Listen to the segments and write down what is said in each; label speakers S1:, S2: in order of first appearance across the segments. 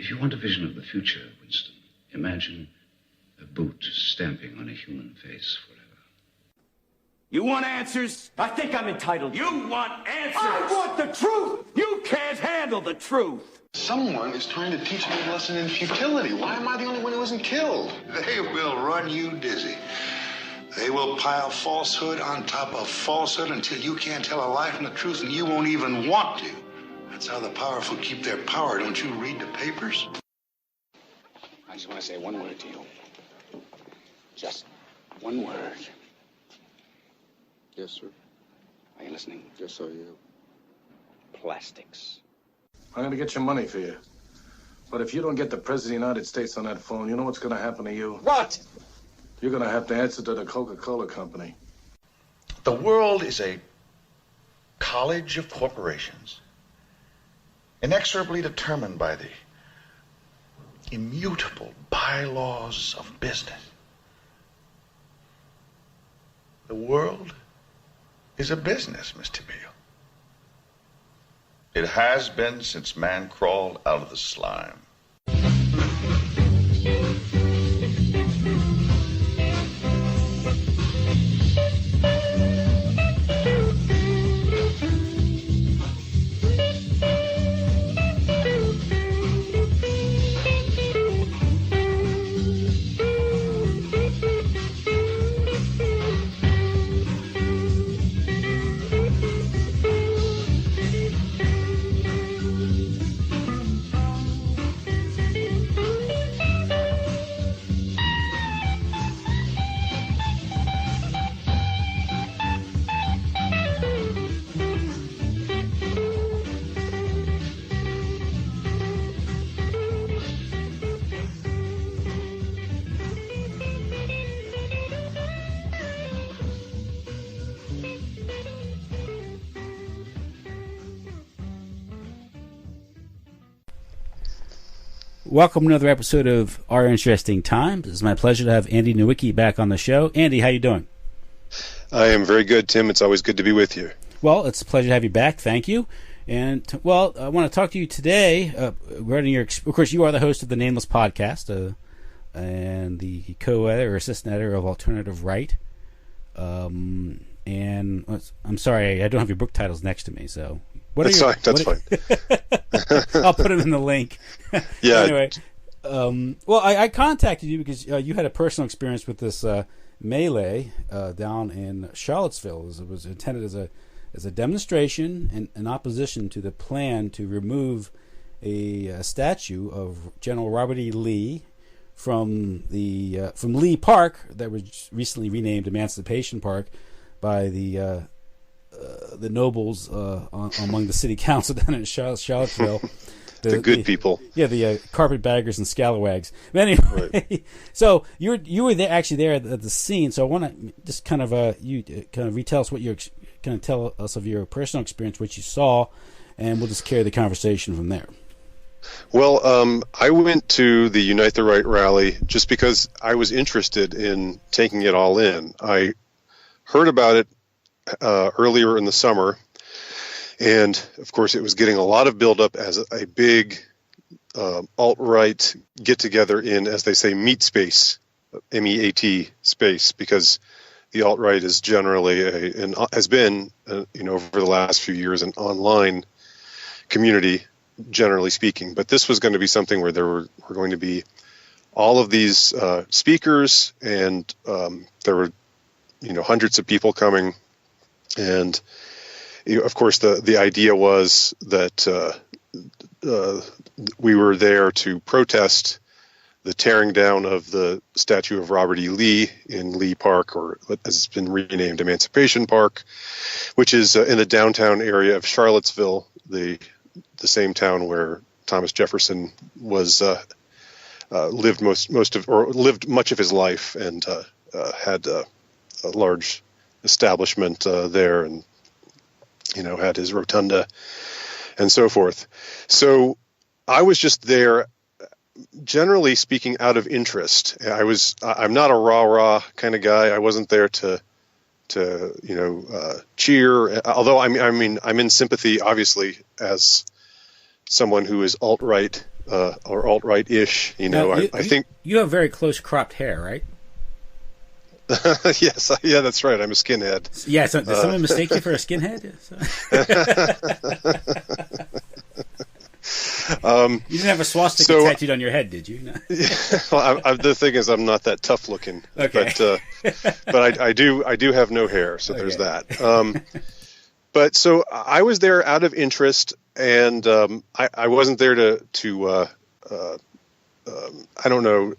S1: If you want a vision of the future, Winston, imagine a boot stamping on a human face forever.
S2: You want answers?
S3: I think I'm entitled.
S2: You want answers?
S3: I want the truth!
S2: You can't handle the truth.
S4: Someone is trying to teach me a lesson in futility. Why am I the only one who isn't killed?
S5: They will run you dizzy. They will pile falsehood on top of falsehood until you can't tell a lie from the truth, and you won't even want to. That's how the powerful keep their power. Don't you read the papers?
S6: I just want to say one word to you. Just one word.
S7: Yes, sir.
S6: Are you listening?
S7: Yes, I am.
S6: Plastics.
S8: I'm going to get your money for you. But if you don't get the President of the United States on that phone, you know what's going to happen to you?
S3: What?
S8: You're going to have to answer to the Coca-Cola Company.
S5: The world is a college of corporations, inexorably determined by the immutable bylaws of business. The world is a business, Mr. Beale. It has been since man crawled out of the slime.
S9: Welcome to another episode of Our Interesting Times. It's my pleasure to have Andy Nowicki back on the show. Andy, how you doing?
S10: I am very good, Tim. It's always good to be with you.
S9: Well, it's a pleasure to have you back. Thank you. And, I want to talk to you today regarding your... Of course, you are the host of the Namelesss Podcast and the co-editor or assistant editor of Alternative Right. And I'm sorry, I don't have your book titles next to me, so...
S10: That's fine.
S9: I'll put them in the link.
S10: Yeah.
S9: Anyway, I contacted you because you had a personal experience with this melee down in Charlottesville. It was intended as a demonstration in opposition to the plan to remove a statue of General Robert E. Lee from Lee Park that was recently renamed Emancipation Park by the nobles among the city council down in Charlottesville.
S10: The good people.
S9: Yeah, the carpetbaggers and scalawags. But anyway, right. So you were there at the scene. So I want to just kind of retell us what you're kind of tell us of your personal experience, what you saw, and we'll just carry the conversation from there.
S10: Well, I went to the Unite the Right rally just because I was interested in taking it all in. I heard about it earlier in the summer, and of course it was getting a lot of buildup as a big alt-right get-together in, as they say, meat space, MEAT space, because the alt-right is generally has been over the last few years an online community, generally speaking. But this was going to be something where there were going to be all of these speakers, and there were hundreds of people coming. And of course, the idea was that we were there to protest the tearing down of the statue of Robert E. Lee in Lee Park, or as it's been renamed, Emancipation Park, which is in the downtown area of Charlottesville, the same town where Thomas Jefferson was lived lived much of his life, and had a large establishment there, and had his rotunda and so forth. So I was just there, generally speaking, out of interest. I'm not a rah-rah kind of guy. I wasn't there to cheer, although I'm in sympathy, obviously, as someone who is alt-right or alt-right-ish.
S9: Now,
S10: I think
S9: you have very close cropped hair, right?
S10: yes, yeah, that's right. I'm a skinhead.
S9: Yeah, so did someone mistake you for a skinhead? You didn't have a swastika tattooed on your head, did you? No.
S10: Well, the thing is, I'm not that tough looking.
S9: Okay.
S10: But I do have no hair, so there's that. But so I was there out of interest, and I wasn't there to I don't know.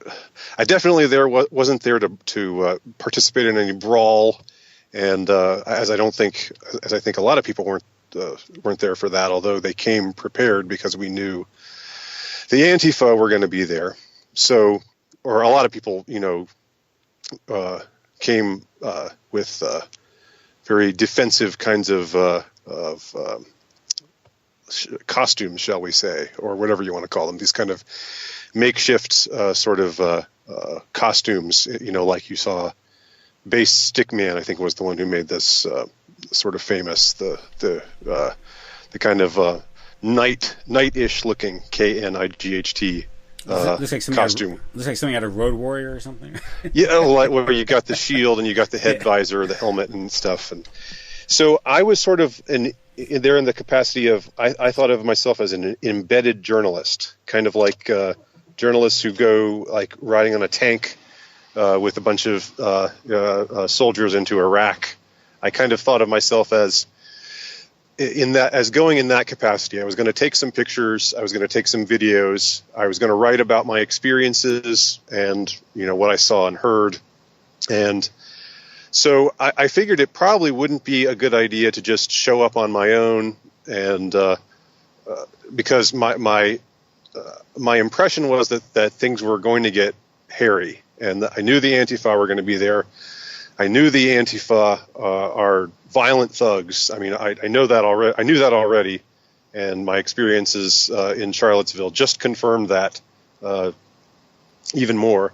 S10: I definitely wasn't there to participate in any brawl, and as I think a lot of people weren't there for that. Although they came prepared because we knew the Antifa were going to be there. So, or a lot of people, came with very defensive kinds of costumes, shall we say, or whatever you want to call them. These kind of makeshift sort of costumes, like you saw Bass Stickman, I think, was the one who made this sort of famous, the kind of knight-ish looking KNIGHT costume.
S9: Looks like something out of Road Warrior or something.
S10: Yeah, like where you got the shield and you got the head visor, the helmet and stuff. And so I was sort of there in the capacity of, I thought of myself as an embedded journalist, kind of like journalists who go like riding on a tank with a bunch of soldiers into Iraq. I kind of thought of myself as going in that capacity. I was going to take some pictures. I was going to take some videos. I was going to write about my experiences and what I saw and heard. And so I figured it probably wouldn't be a good idea to just show up on my own, and because my impression was that things were going to get hairy, and I knew the Antifa were going to be there. I knew the Antifa are violent thugs. I mean, I know that already. I knew that already, and my experiences in Charlottesville just confirmed that even more.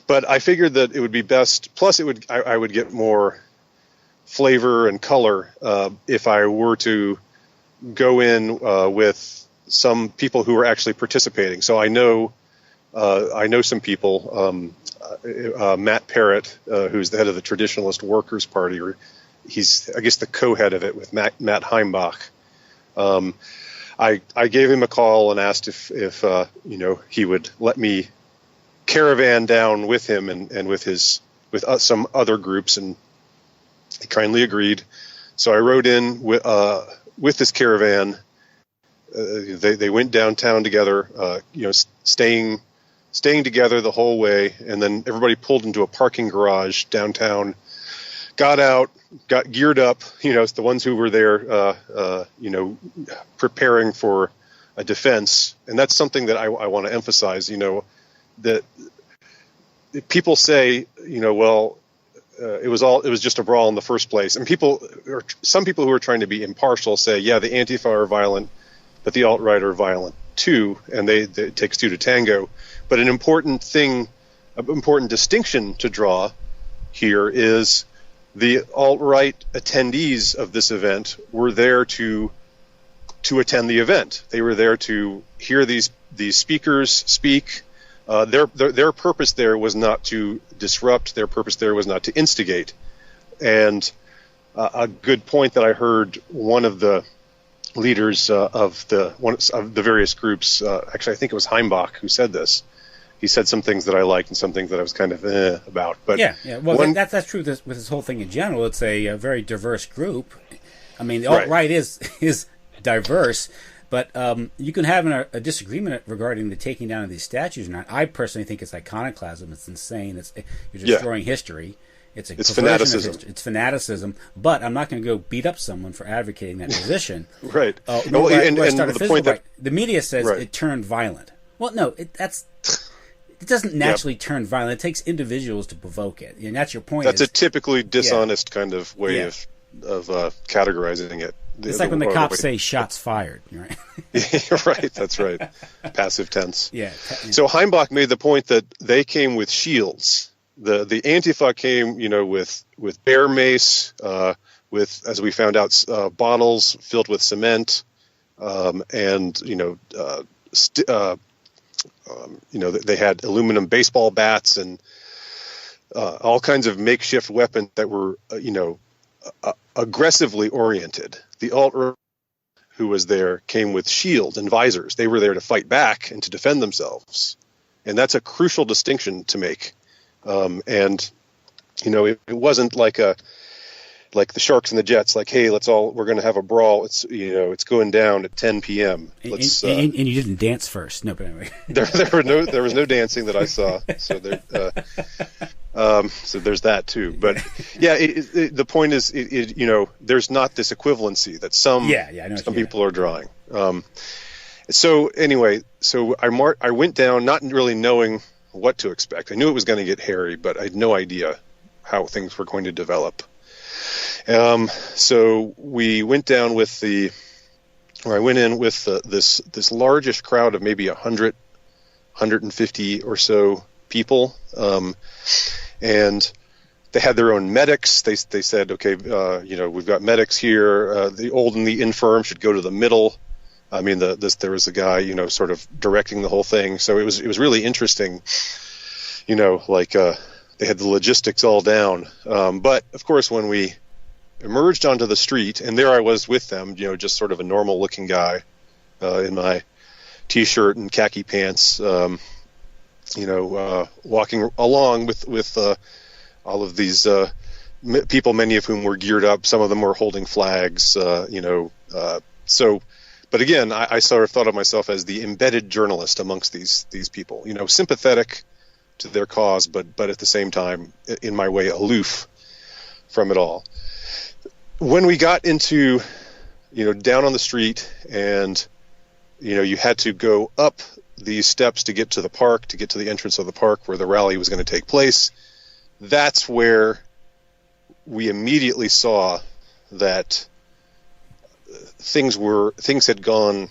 S10: But I figured that it would be best. Plus, I would get more flavor and color if I were to go in with some people who were actually participating. So I know some people. Matt Parrott, who's the head of the Traditionalist Workers Party, or he's, I guess, the co-head of it with Matt Heimbach. I gave him a call and asked if he would let me caravan down with him and with some other groups, and he kindly agreed. So I rode in with this caravan. They went downtown together, staying together the whole way, and then everybody pulled into a parking garage downtown, got out, got geared up. It's the ones who were there, preparing for a defense, and that's something that I want to emphasize. That people say, it was just a brawl in the first place, and some people who are trying to be impartial say, yeah, the Antifa are violent, but the alt-right are violent too, and it takes two to tango. But an important distinction to draw here is the alt-right attendees of this event were there to attend the event. They were there to hear these speakers speak. Their purpose there was not to disrupt. Their purpose there was not to instigate. And a good point that I heard one of the leaders of the various groups, actually I think it was Heimbach who said this. He said some things that I liked and some things that I was kind of about. But
S9: yeah. Well, that's true with this whole thing in general. It's a very diverse group. I mean, the alt-right is diverse, but you can have a disagreement regarding the taking down of these statues or not. I personally think it's iconoclasm. It's insane. You're destroying history. It's
S10: fanaticism.
S9: It's fanaticism. But I'm not going to go beat up someone for advocating that position.
S10: Right.
S9: The media says it turned violent. Well, no, it doesn't naturally turn violent. It takes individuals to provoke it, and that's your point.
S10: That's a typically dishonest kind of way of categorizing it.
S9: It's like when the cops say "shots fired," right?
S10: Right. That's right. Passive tense.
S9: Yeah.
S10: So Heimbach made the point that they came with shields. The Antifa came, with bear mace, with, as we found out, bottles filled with cement, and They had aluminum baseball bats and all kinds of makeshift weapons that were, aggressively oriented. The alt-right who was there came with shields and visors. They were there to fight back and to defend themselves. And that's a crucial distinction to make. It wasn't like the Sharks and the Jets, like, hey, we're going to have a brawl. It's going down at 10 p.m.
S9: And you didn't dance first. No, but anyway.
S10: there was no dancing that I saw. So so there's that too. But yeah, the point is, there's not this equivalency that some people are drawing. So anyway, I went down not really knowing what to expect. I knew it was going to get hairy, but I had no idea how things were going to develop. So we went down I went in with this largest crowd of maybe 100, 150 or so people. And they had their own medics. They said, okay, we've got medics here. The old and the infirm should go to the middle. I mean, there was a guy, sort of directing the whole thing. So it was really interesting, they had the logistics all down. But of course, when we emerged onto the street, and there I was with them, just sort of a normal looking guy, in my t-shirt and khaki pants, walking along with all of these people, many of whom were geared up. Some of them were holding flags, but again, I sort of thought of myself as the embedded journalist amongst these people, sympathetic to their cause, but at the same time, in my way, aloof from it all. When we got into, down on the street, and, you had to go up these steps to get to the park, to get to the entrance of the park where the rally was going to take place, that's where we immediately saw that things had gone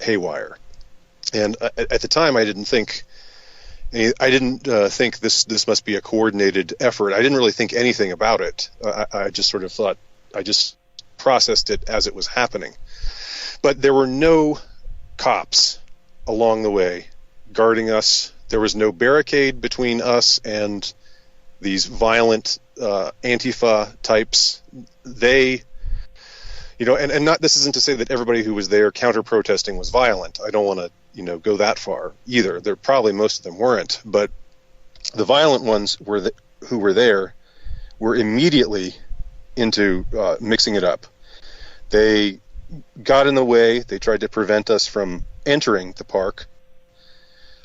S10: haywire. And at the time, I didn't think this must be a coordinated effort. I didn't really think anything about it. I just sort of thought, I just processed it as it was happening. But there were no cops along the way guarding us. There was no barricade between us and these violent Antifa types. They, and not, this isn't to say that everybody who was there counter-protesting was violent. I don't want to, go that far either. Most of them weren't. But the violent ones who were there were immediately into mixing it up. They got in the way. They tried to prevent us from entering the park.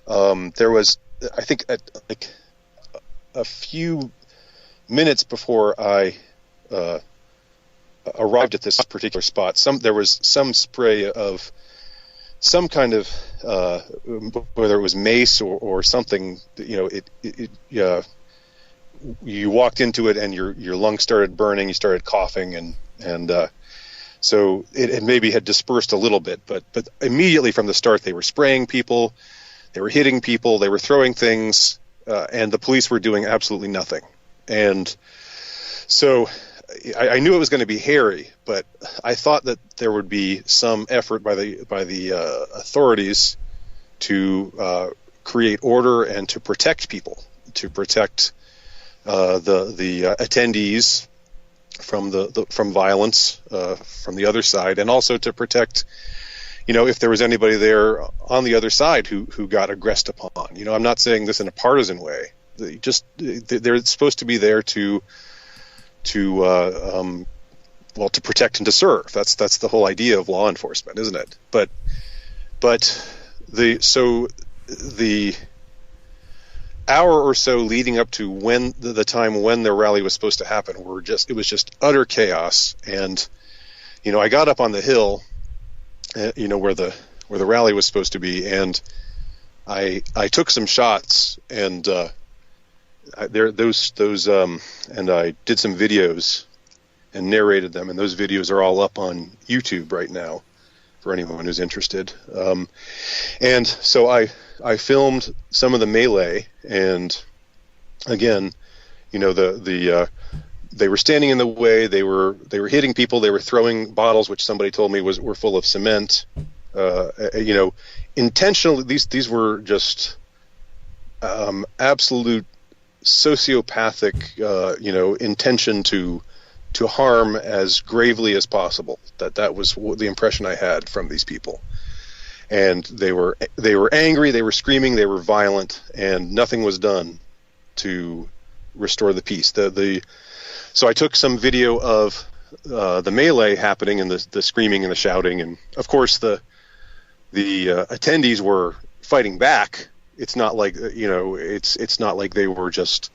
S10: There was, I think, a few minutes before I arrived at this particular spot, there was some spray of some kind of whether it was mace or something. You walked into it and your lungs started burning. You started coughing, and so it maybe had dispersed a little bit, but immediately from the start, they were spraying people, they were hitting people, they were throwing things, and the police were doing absolutely nothing. And so I knew it was going to be hairy, but I thought that there would be some effort by the authorities to create order and to protect people, to protect the attendees from violence from the other side, and also to protect, if there was anybody there on the other side who got aggressed upon. I'm not saying this in a partisan way. They're supposed to be there to protect and to serve. That's the whole idea of law enforcement, isn't it? But the hour or so leading up to when the time when the rally was supposed to happen it was just utter chaos. And I got up on the hill, where the rally was supposed to be, and I took some shots, and and I did some videos and narrated them, and those videos are all up on YouTube right now for anyone who's interested. And so I filmed some of the melee, and again, they were standing in the way. They were hitting people. They were throwing bottles, which somebody told me were full of cement. Intentionally, these were just absolute sociopathic, intention to harm as gravely as possible. That was the impression I had from these people. And they were angry, they were screaming, they were violent, and nothing was done to restore the peace. So I took some video of the melee happening and the screaming and the shouting, and of course the attendees were fighting back. It's not like it's not like they were just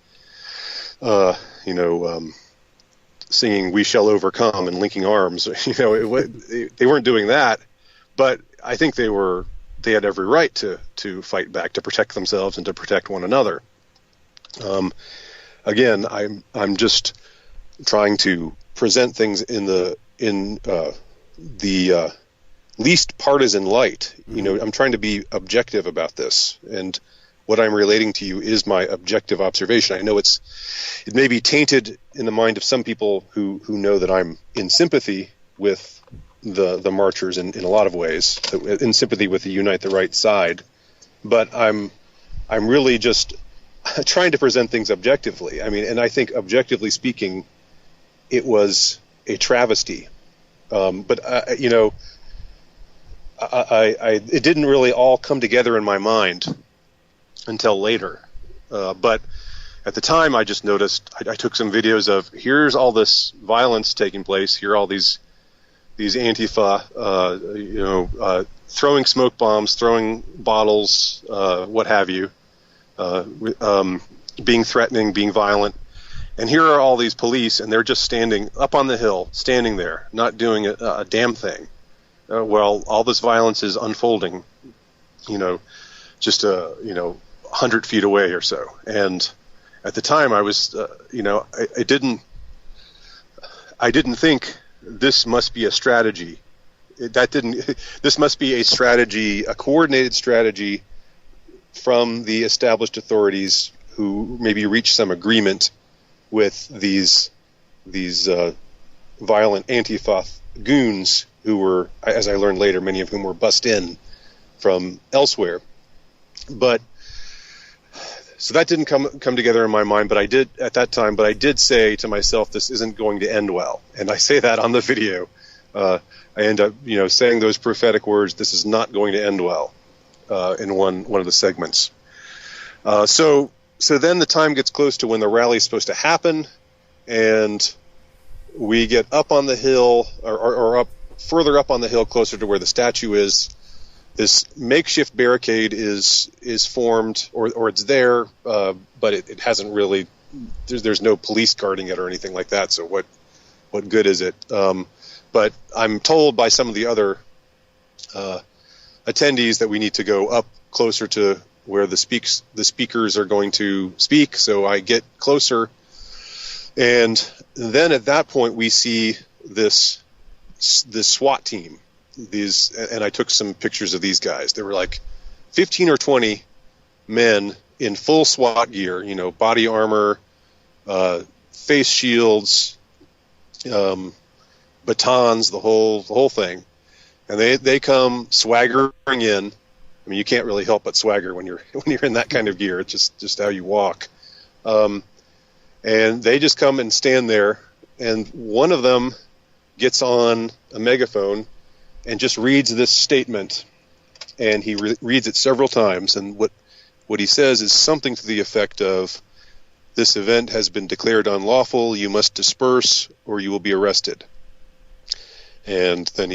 S10: singing "We Shall Overcome" and linking arms. They weren't doing that, but I think they had every right to fight back, to protect themselves and to protect one another. Again, I'm just trying to present things in the least partisan light. I'm trying to be objective about this, and what I'm relating to you is my objective observation. I know it may be tainted in the mind of some people who know that I'm in sympathy with the marchers in a lot of ways, in sympathy with the Unite the Right side, but I'm really just trying to present things objectively. I mean, and I think objectively speaking, it was a travesty. But it didn't really all come together in my mind until later. But at the time, I just noticed, I took some videos of, here's all this violence taking place, here are all these Antifa, throwing smoke bombs, throwing bottles, what have you, being threatening, being violent. And here are all these police, and they're just standing up on the hill, standing there, not doing a damn thing. While all this violence is unfolding, just 100 feet away or so. And at the time, I was, I didn't think this must be a strategy. This must be a strategy, a coordinated strategy from the established authorities who maybe reached some agreement with these violent Antifa goons who were, as I learned later, many of whom were bussed in from elsewhere. But so that didn't come together in my mind, but I did at that time. But I did say to myself, this isn't going to end well, and I say that on the video. I end up, saying those prophetic words. This is not going to end well in one of the segments. So then the time gets close to when the rally is supposed to happen, and we get up on the hill, or up further up on the hill, closer to where the statue is. This makeshift barricade is formed, or it's there, but it hasn't really. There's no police guarding it or anything like that. So what good is it? But I'm told by some of the other attendees that we need to go up closer to where the speakers are going to speak. So I get closer, and then at that point we see this SWAT team. And I took some pictures of these guys. There were like 15 or 20 men in full SWAT gear, body armor, face shields, batons, the whole thing. And they come swaggering in. I mean, you can't really help but swagger when you're in that kind of gear. It's just how you walk. And they just come and stand there. And one of them gets on a megaphone and just reads this statement, and he reads it several times, and what he says is something to the effect of, "This event has been declared unlawful, you must disperse or you will be arrested." And then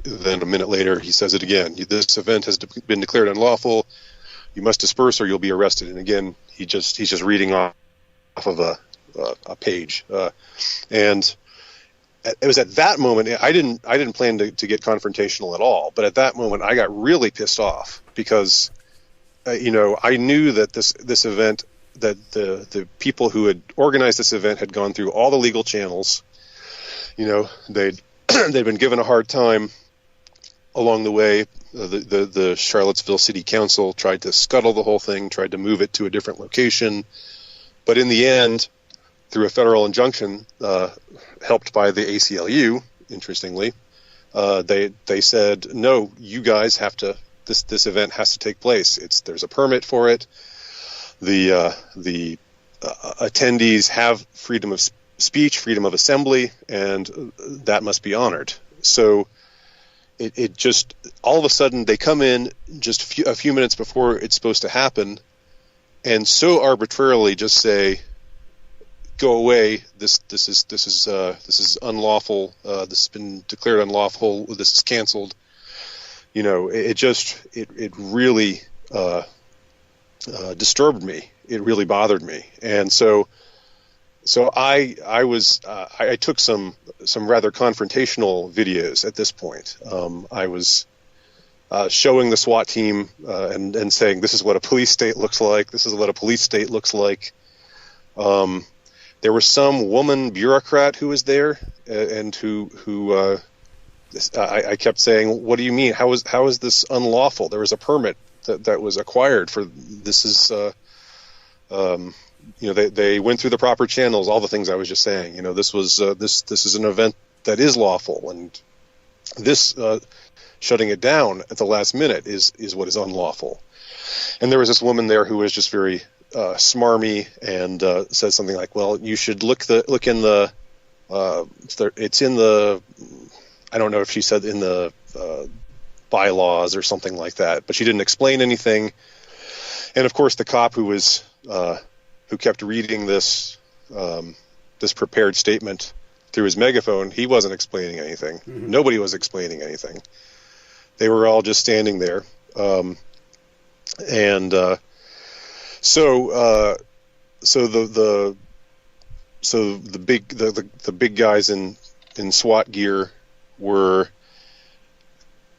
S10: then a minute later he says it again, "This event has been declared unlawful, you must disperse or you'll be arrested." And again, he's just reading off of a page, and it was at that moment, I didn't plan to get confrontational at all, but at that moment I got really pissed off because, I knew that this event, that the people who had organized this event had gone through all the legal channels. They'd been given a hard time along the way. The Charlottesville City Council tried to scuttle the whole thing, tried to move it to a different location, but in the end, through a federal injunction, helped by the ACLU, interestingly, they said, no, you guys have to. This event has to take place. There's a permit for it. The attendees have freedom of speech, freedom of assembly, and that must be honored. So it just, all of a sudden, they come in just a few minutes before it's supposed to happen, and so arbitrarily just say, "Go away! This is unlawful. This has been declared unlawful. This is canceled." You know, it really disturbed me. It really bothered me, and so I took some rather confrontational videos at this point. I was showing the SWAT team and saying, "This is what a police state looks like. This is what a police state looks like." There was some woman bureaucrat who was there, and who I kept saying, "What do you mean? How is this unlawful? There was a permit that was acquired for this. Is they went through the proper channels. All the things I was just saying. You know, this was this is an event that is lawful, and this shutting it down at the last minute is what is unlawful." And there was this woman there who was just very smarmy and said something like, "Well, you should look in the it's in the." I don't know if she said in the bylaws or something like that, but she didn't explain anything. And of course, the cop who kept reading this prepared statement through his megaphone, he wasn't explaining anything. Mm-hmm. Nobody was explaining anything. They were all just standing there. So the big guys in SWAT gear were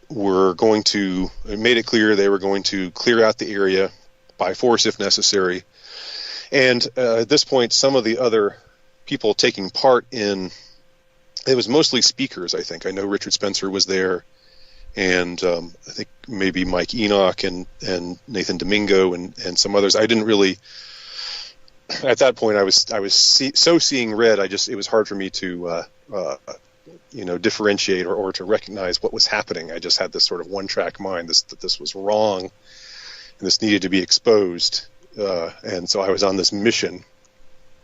S10: going to, it made it clear they were going to clear out the area by force if necessary. And at this point, some of the other people taking part in, it was mostly speakers, I think. I know Richard Spencer was there, and I think maybe Mike Enoch and Nathan Domingo and some others. I didn't really, at that point, I was seeing red. it was hard for me to differentiate or to recognize what was happening. I just had this sort of one-track mind, that this was wrong, and this needed to be exposed. And so I was on this mission,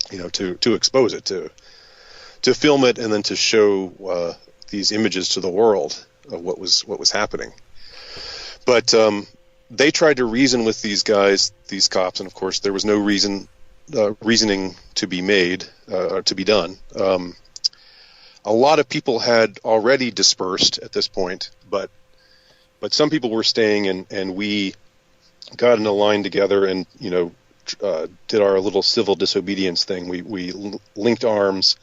S10: to expose it, to film it, and then to show these images to the world of what was happening. But they tried to reason with these guys, these cops, and of course there was no reasoning to be made or to be done. A lot of people had already dispersed at this point, but some people were staying, and we got in a line together and did our little civil disobedience thing. We linked arms,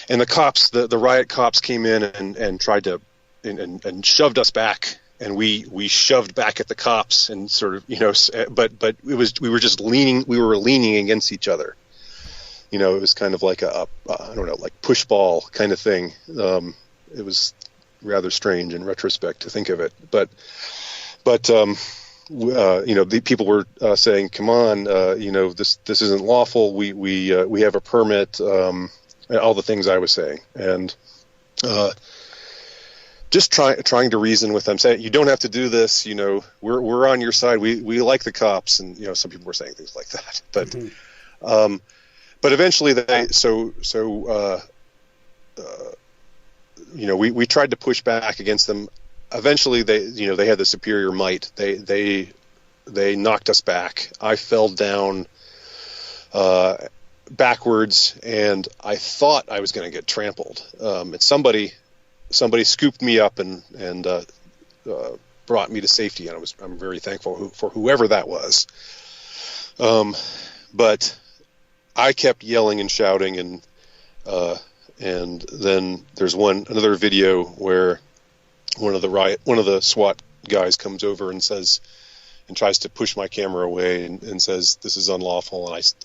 S10: and the cops, the riot cops, came in and tried to and shoved us back, and we shoved back at the cops, and sort of but we were leaning against each other. It was kind of like a like push ball kind of thing. It was rather strange in retrospect to think of it, but the people were saying, "Come on, this isn't lawful. We have a permit." All the things I was saying, and just trying to reason with them, saying, "You don't have to do this. We're on your side. We like the cops," and some people were saying things like that, but. Mm-hmm. But eventually, we tried to push back against them. Eventually, they had the superior might. They knocked us back. I fell down backwards, and I thought I was going to get trampled. And somebody scooped me up and brought me to safety, and I'm very thankful for whoever that was. But I kept yelling and shouting, and then there's another video where one of the SWAT guys comes over and tries to push my camera away and says, "This is unlawful," and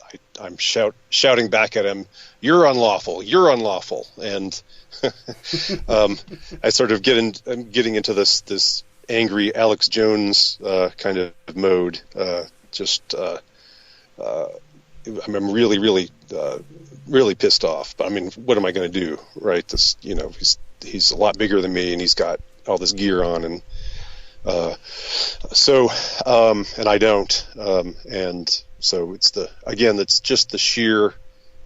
S10: I'm shouting back at him, "You're unlawful! You're unlawful!" And I sort of getting into this angry Alex Jones kind of mode, I'm really, really, really pissed off. But I mean, what am I going to do, right? This, he's a lot bigger than me, and he's got all this gear on, and and I don't, and so it's just the sheer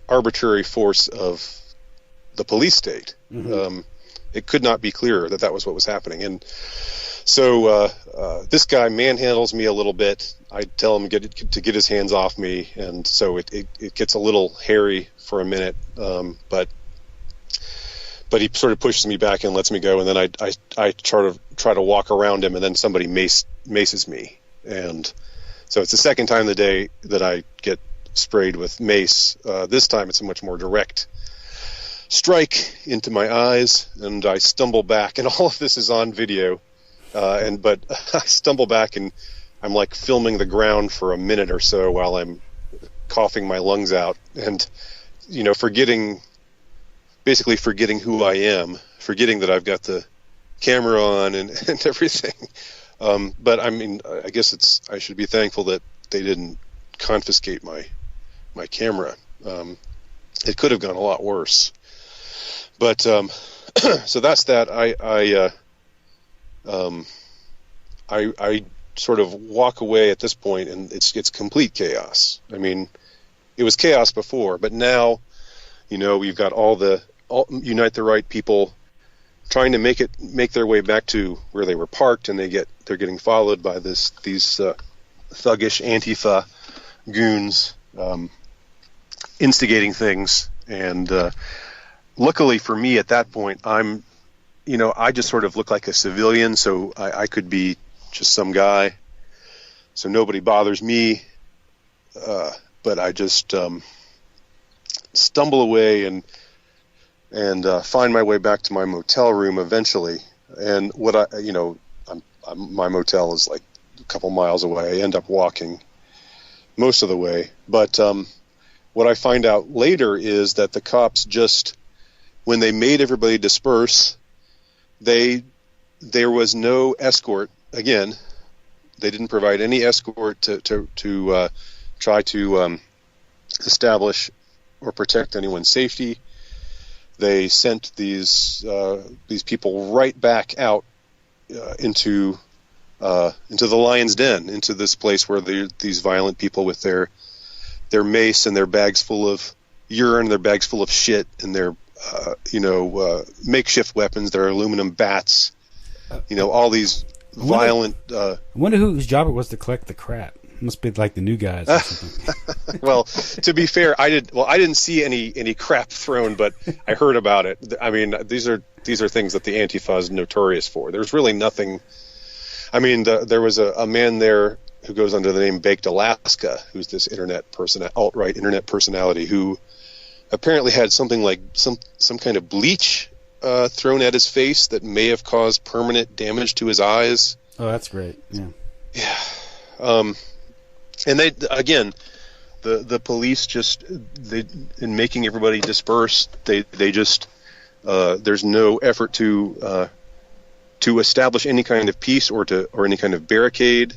S10: arbitrary force of the police state. Mm-hmm. It could not be clearer that was what was happening. And so this guy manhandles me a little bit. I tell him to get his hands off me, and so it gets a little hairy for a minute, but he sort of pushes me back and lets me go, and then I try to walk around him, and then somebody maces me. And so it's the second time of the day that I get sprayed with mace. This time it's a much more direct strike into my eyes, and I stumble back, and all of this is on video, but I stumble back, and I'm like filming the ground for a minute or so while I'm coughing my lungs out, and forgetting who I am, forgetting that I've got the camera on and everything. But I mean, I guess I should be thankful that they didn't confiscate my camera. It could have gone a lot worse. But so that's that. I sort of walk away at this point, and it's complete chaos. I mean, it was chaos before, but now, we've got all Unite the Right people trying to make their way back to where they were parked, and they're getting followed by these thuggish Antifa goons instigating things. And luckily for me at that point, I just sort of look like a civilian, so I could be just some guy, so nobody bothers me. But I just stumble away and find my way back to my motel room eventually. And my motel is like a couple miles away. I end up walking most of the way. But what I find out later is that the cops just, when they made everybody disperse, there was no escort. Again, they didn't provide any escort to try to establish or protect anyone's safety. They sent these people right back out into the lion's den, into this place where these violent people with their mace and their bags full of urine, their bags full of shit, and their makeshift weapons, their aluminum bats, all these violent.
S9: I wonder whose job it was to collect the crap. Must be like the new guys or something.
S10: Well, to be fair, I didn't see any crap thrown, but I heard about it. I mean, these are things that the Antifa is notorious for. There's really nothing. I mean, there was a man there who goes under the name Baked Alaska, who's this alt-right internet personality who apparently had something like some kind of bleach thrown at his face that may have caused permanent damage to his eyes.
S9: Oh, that's great. Yeah.
S10: Yeah. And they, again, the police in making everybody disperse, they just there's no effort to establish any kind of peace or any kind of barricade.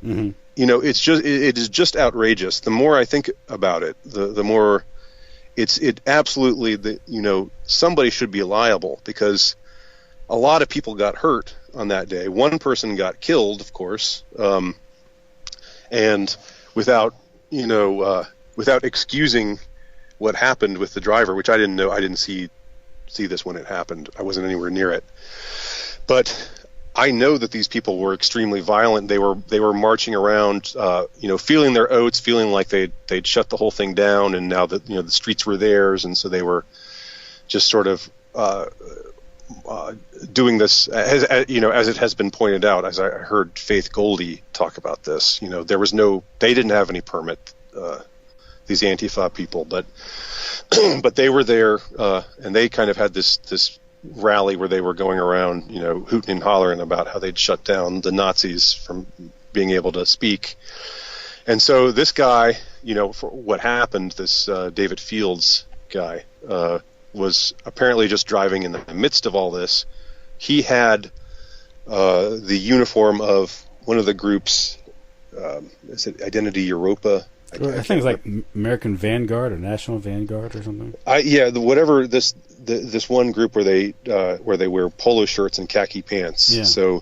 S10: Mm-hmm. It is just outrageous. The more I think about it, the more it absolutely somebody should be liable, because a lot of people got hurt on that day. One person got killed, of course. And without excusing what happened with the driver, which I didn't know, I didn't see this when it happened. I wasn't anywhere near it. But I know that these people were extremely violent. They were marching around, feeling their oats, feeling like they'd shut the whole thing down, and now that the streets were theirs, and so they were just sort of doing this, as it has been pointed out, as I heard Faith Goldie talk about this. They didn't have any permit, these Antifa people, but they were there, and they kind of had this rally where they were going around, hooting and hollering about how they'd shut down the Nazis from being able to speak. And so this guy, for what happened, this David Fields guy, was apparently just driving in the midst of all this. He had the uniform of one of the groups, is it Identity Europa?
S9: I think it's like American Vanguard or National Vanguard or something.
S10: Whatever this one group where they wear polo shirts and khaki pants.
S9: Yeah.
S10: So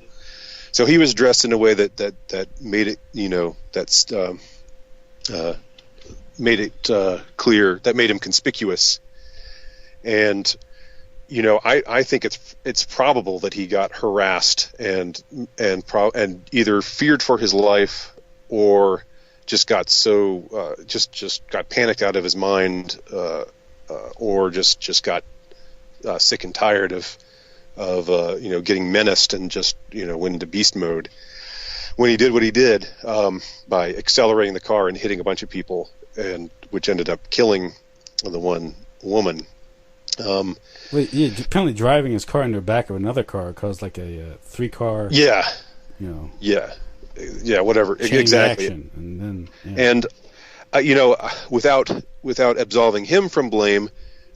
S10: he was dressed in a way that made it, made it clear, that made him conspicuous. And I think it's probable that he got harassed and either feared for his life or just got just got panicked out of his mind, or just got sick and tired of getting menaced and just went into beast mode when he did what he did, by accelerating the car and hitting a bunch of people, and which ended up killing the one woman.
S9: Apparently driving his car into the back of another car caused like a 3-car.
S10: Yeah. Whatever. Exactly.
S9: And then,
S10: without absolving him from blame,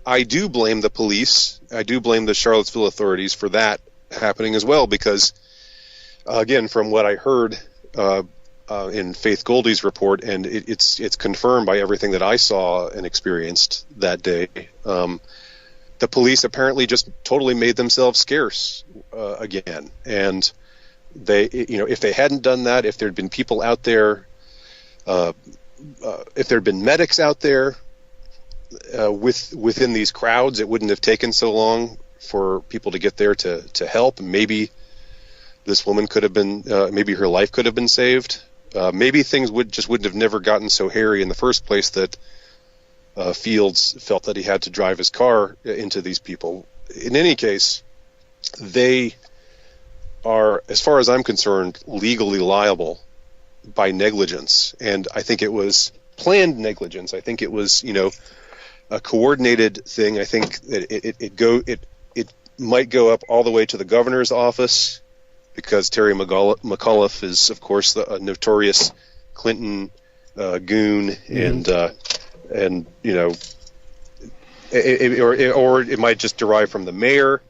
S10: I do blame the police. I do blame the Charlottesville authorities for that happening as well, because, again, from what I heard in Faith Goldie's report, and it's confirmed by everything that I saw and experienced that day, the police apparently just totally made themselves scarce again. And they, if they hadn't done that, if there'd been people out there, if there'd been medics out there within these crowds, it wouldn't have taken so long for people to get there to help. Maybe this woman could have been, maybe her life could have been saved. Maybe things wouldn't have never gotten so hairy in the first place that Fields felt that he had to drive his car into these people. In any case, they are, as far as I'm concerned, legally liable by negligence. And I think it was planned negligence. I think it was, a coordinated thing. I think that it might go up all the way to the governor's office, because Terry McAuliffe is, of course, a notorious Clinton goon, and or it might just derive from the mayor,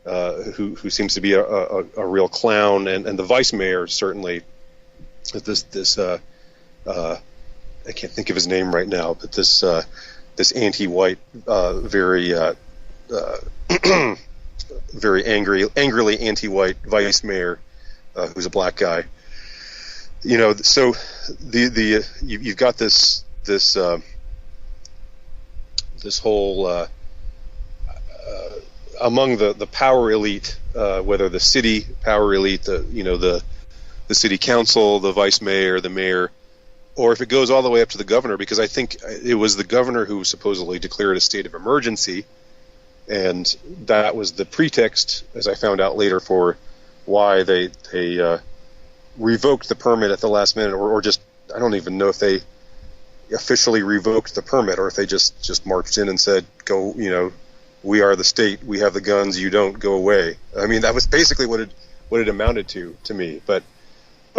S10: who seems to be a real clown, and the vice mayor certainly. This I can't think of his name right now, but this anti-white, very very angrily anti-white vice mayor, who's a black guy. So you've got this whole among the power elite, whether the city power elite, the city council, the vice mayor, the mayor, or if it goes all the way up to the governor, because I think it was the governor who supposedly declared a state of emergency, and that was the pretext, as I found out later, for why they revoked the permit at the last minute, or just, I don't even know if they officially revoked the permit, or if they just marched in and said, go, we are the state, we have the guns, you don't, go away. I mean, that was basically what it amounted to me. But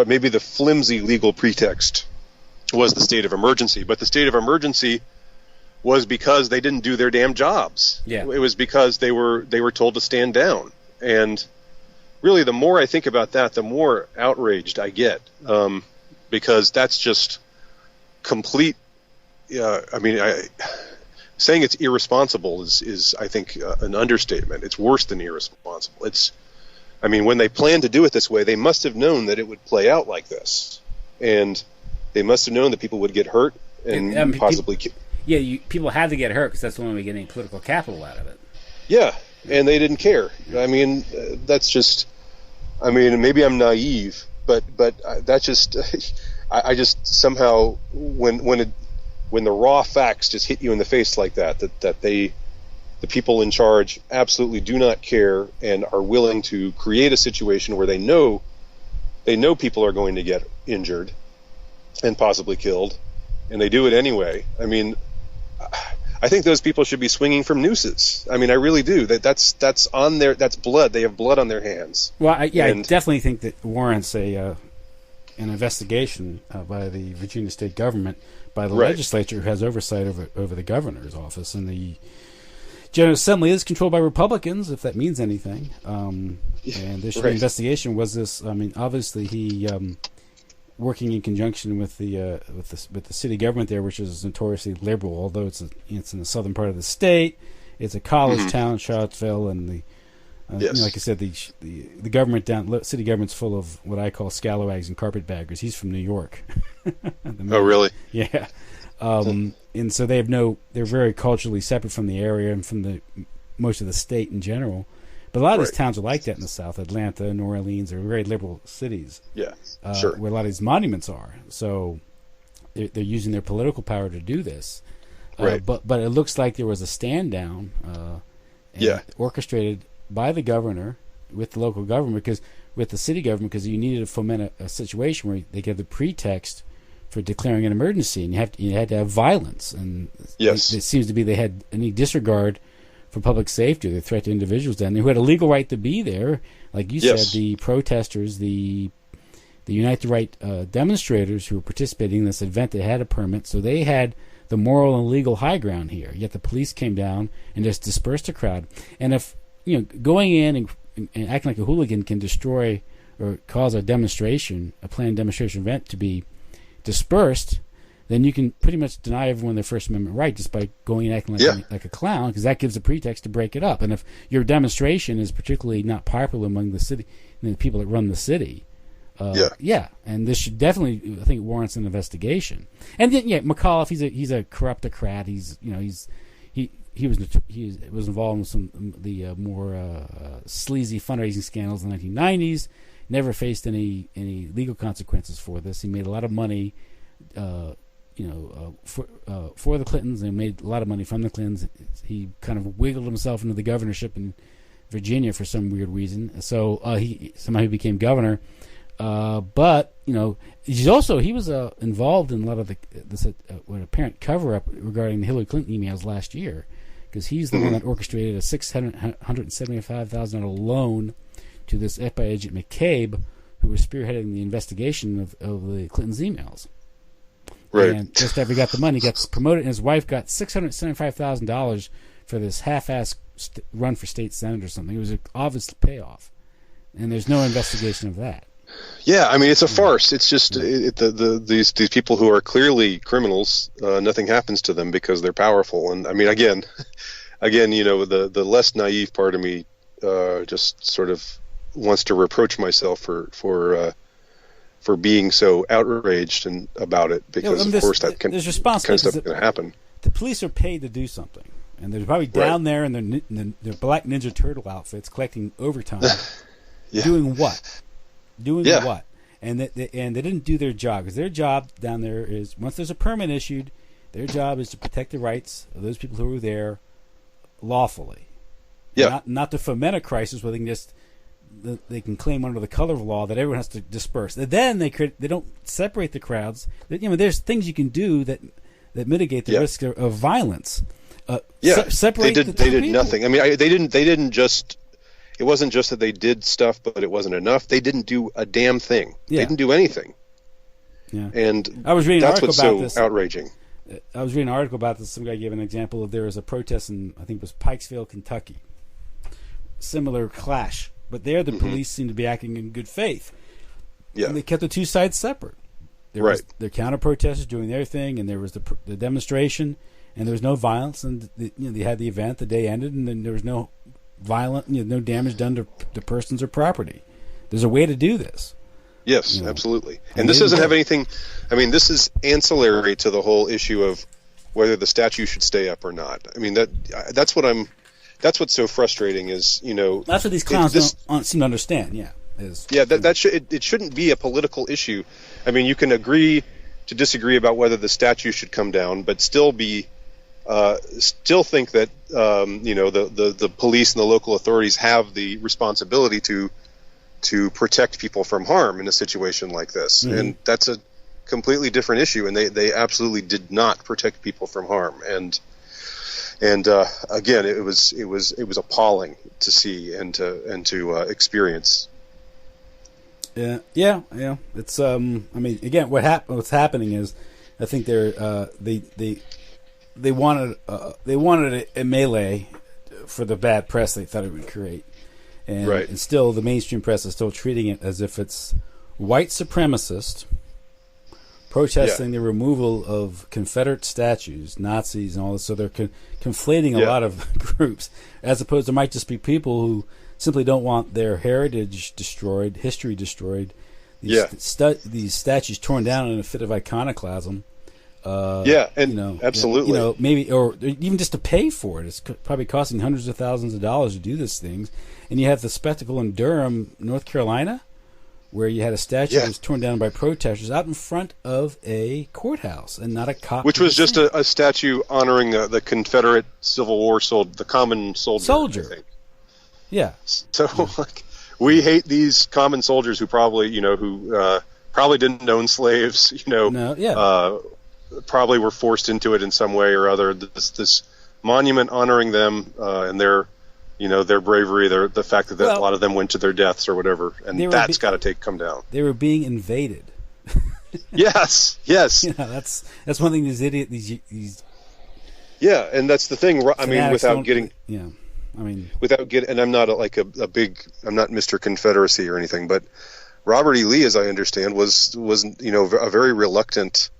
S10: maybe the flimsy legal pretext was the state of emergency. But the state of emergency was because they didn't do their damn jobs.
S9: Yeah.
S10: It was because they were told to stand down. And really, the more I think about that, the more outraged I get, because that's just complete. Saying it's irresponsible is I think an understatement. It's worse than irresponsible. When they planned to do it this way, they must have known that it would play out like this, and they must have known that people would get hurt and possibly.
S7: People had to get hurt because that's the only way getting political capital out of it.
S10: Yeah, and they didn't care. That's just. Maybe I'm naive, but that's just. I just somehow when the raw facts just hit you in the face like that the people in charge absolutely do not care and are willing to create a situation where they know people are going to get injured and possibly killed, and they do it anyway. I think those people should be swinging from nooses. I really do. That's on their, that's blood. They have blood on their hands.
S9: Well, I definitely think that warrants an investigation by the Virginia state government, by the legislature, who has oversight over the governor's office, and the General Assembly is controlled by Republicans, if that means anything. And there should be an investigation. Was this? Obviously he working in conjunction with the city government there, which is notoriously liberal, although it's in the southern part of the state. It's a college town, Charlottesville, and the like I said, the government city government's full of what I call scalawags and carpetbaggers. He's from New York.
S10: Oh, really?
S9: Yeah. And so they're very culturally separate from the area and from most of the state in general. But a lot of these towns are like that in the South. Atlanta, New Orleans are very liberal cities.
S10: Yeah, sure.
S9: Where a lot of these monuments are. So they're using their political power to do this.
S10: Right.
S9: But it looks like there was a stand down orchestrated by the governor with the local government, with the city government, because you needed to foment a situation where they gave the pretext for declaring an emergency, and you had to have violence. And it seems to be they had any disregard for public safety, the threat to individuals down there who had a legal right to be there. Like you said, the protesters, the Unite the Right demonstrators who were participating in this event, they had a permit, so they had the moral and legal high ground here. Yet the police came down and just dispersed the crowd. And if going in and acting like a hooligan can destroy or cause a planned demonstration event to be dispersed, then you can pretty much deny everyone their First Amendment right just by going and acting like a clown, because that gives a pretext to break it up. And if your demonstration is particularly not popular among the people that run the city, and this should definitely, I think, warrants an investigation. And then, McAuliffe, he's a corruptocrat. He was involved in some of the more sleazy fundraising scandals in the 1990s. Never faced any legal consequences for this. He made a lot of money, for the Clintons, and made a lot of money from the Clintons. He kind of wiggled himself into the governorship in Virginia for some weird reason. So he became governor. But he was involved in a lot of this apparent cover-up regarding the Hillary Clinton emails last year, because he's the one that orchestrated a $675,000 loan to this FBI agent McCabe, who was spearheading the investigation of the Clinton's emails.
S10: Right.
S9: And just after he got the money, he got promoted, and his wife got $675,000 for this half-ass run for state senate or something. It was an obvious payoff, and there's no investigation of that.
S10: Yeah, I mean, it's a farce. It's just these people who are clearly criminals, nothing happens to them because they're powerful. And I mean, again, the less naive part of me just sort of wants to reproach myself for being so outraged about it, because of course that kind of stuff is going to happen.
S9: The police are paid to do something, and they're probably down there in their black Ninja Turtle outfits collecting overtime, doing what? What? And they didn't do their job, because their job down there is, once there's a permit issued, their job is to protect the rights of those people who are there lawfully.
S10: Yeah.
S9: Not to foment a crisis where they can claim under the color of law that everyone has to disperse. And then they don't separate the crowds. There's things you can do that mitigate the risk of violence.
S10: Separate. They did nothing. I mean, they didn't just. It wasn't just that they did stuff, but it wasn't enough. They didn't do a damn thing. Yeah. They didn't do anything. Yeah. And
S9: I was reading
S10: that's
S9: an article
S10: what's so outraging.
S9: I was reading an article about this. Some guy gave an example of there was a protest in, I think it was Pikesville, Kentucky. Similar clash. But there the police seemed to be acting in good faith. Yeah. And they kept the two sides separate. There was the counter-protesters doing their thing, and there was the demonstration, and there was no violence. And they had the event, the day ended, and then there was no no damage done to persons or property. There's a way to do this.
S10: Yes, absolutely. And this doesn't have anything. I mean, this is ancillary to the whole issue of whether the statue should stay up or not. I mean, that's what's so frustrating is,
S9: that's what these clowns don't seem to understand. Yeah.
S10: It shouldn't be a political issue. I mean, you can agree to disagree about whether the statue should come down, but still think that the police and the local authorities have the responsibility to protect people from harm in a situation like this. And that's a completely different issue, and they absolutely did not protect people from harm. And again, it was appalling to see and to experience.
S9: Yeah. It's I mean, again, what's happening is, I think they wanted a melee for the bad press they thought it would create, and still the mainstream press is still treating it as if it's white supremacist, protesting the removal of Confederate statues, Nazis, and all this. So they're conflating a lot of groups, as opposed to might just be people who simply don't want their heritage destroyed, history destroyed. These statues torn down in a fit of iconoclasm.
S10: Absolutely.
S9: Maybe, or even just to pay for it. It's probably costing hundreds of thousands of dollars to do these things. And you have the spectacle in Durham, North Carolina, where you had a statue that was torn down by protesters out in front of a courthouse, and not a cop.
S10: Which was just a statue honoring the Confederate Civil War the common soldier. I think.
S9: Yeah.
S10: So, we hate these common soldiers who probably, probably didn't own slaves, probably were forced into it in some way or other. This monument honoring them and their bravery, the fact that a lot of them went to their deaths or whatever, and that's got to come down.
S9: They were being invaded.
S10: Yes.
S9: That's one thing. These idiots.
S10: Yeah, and that's the thing. I mean, without getting.
S9: Yeah.
S10: And I'm not I'm not Mr. Confederacy or anything, but Robert E. Lee, as I understand, was a very reluctant,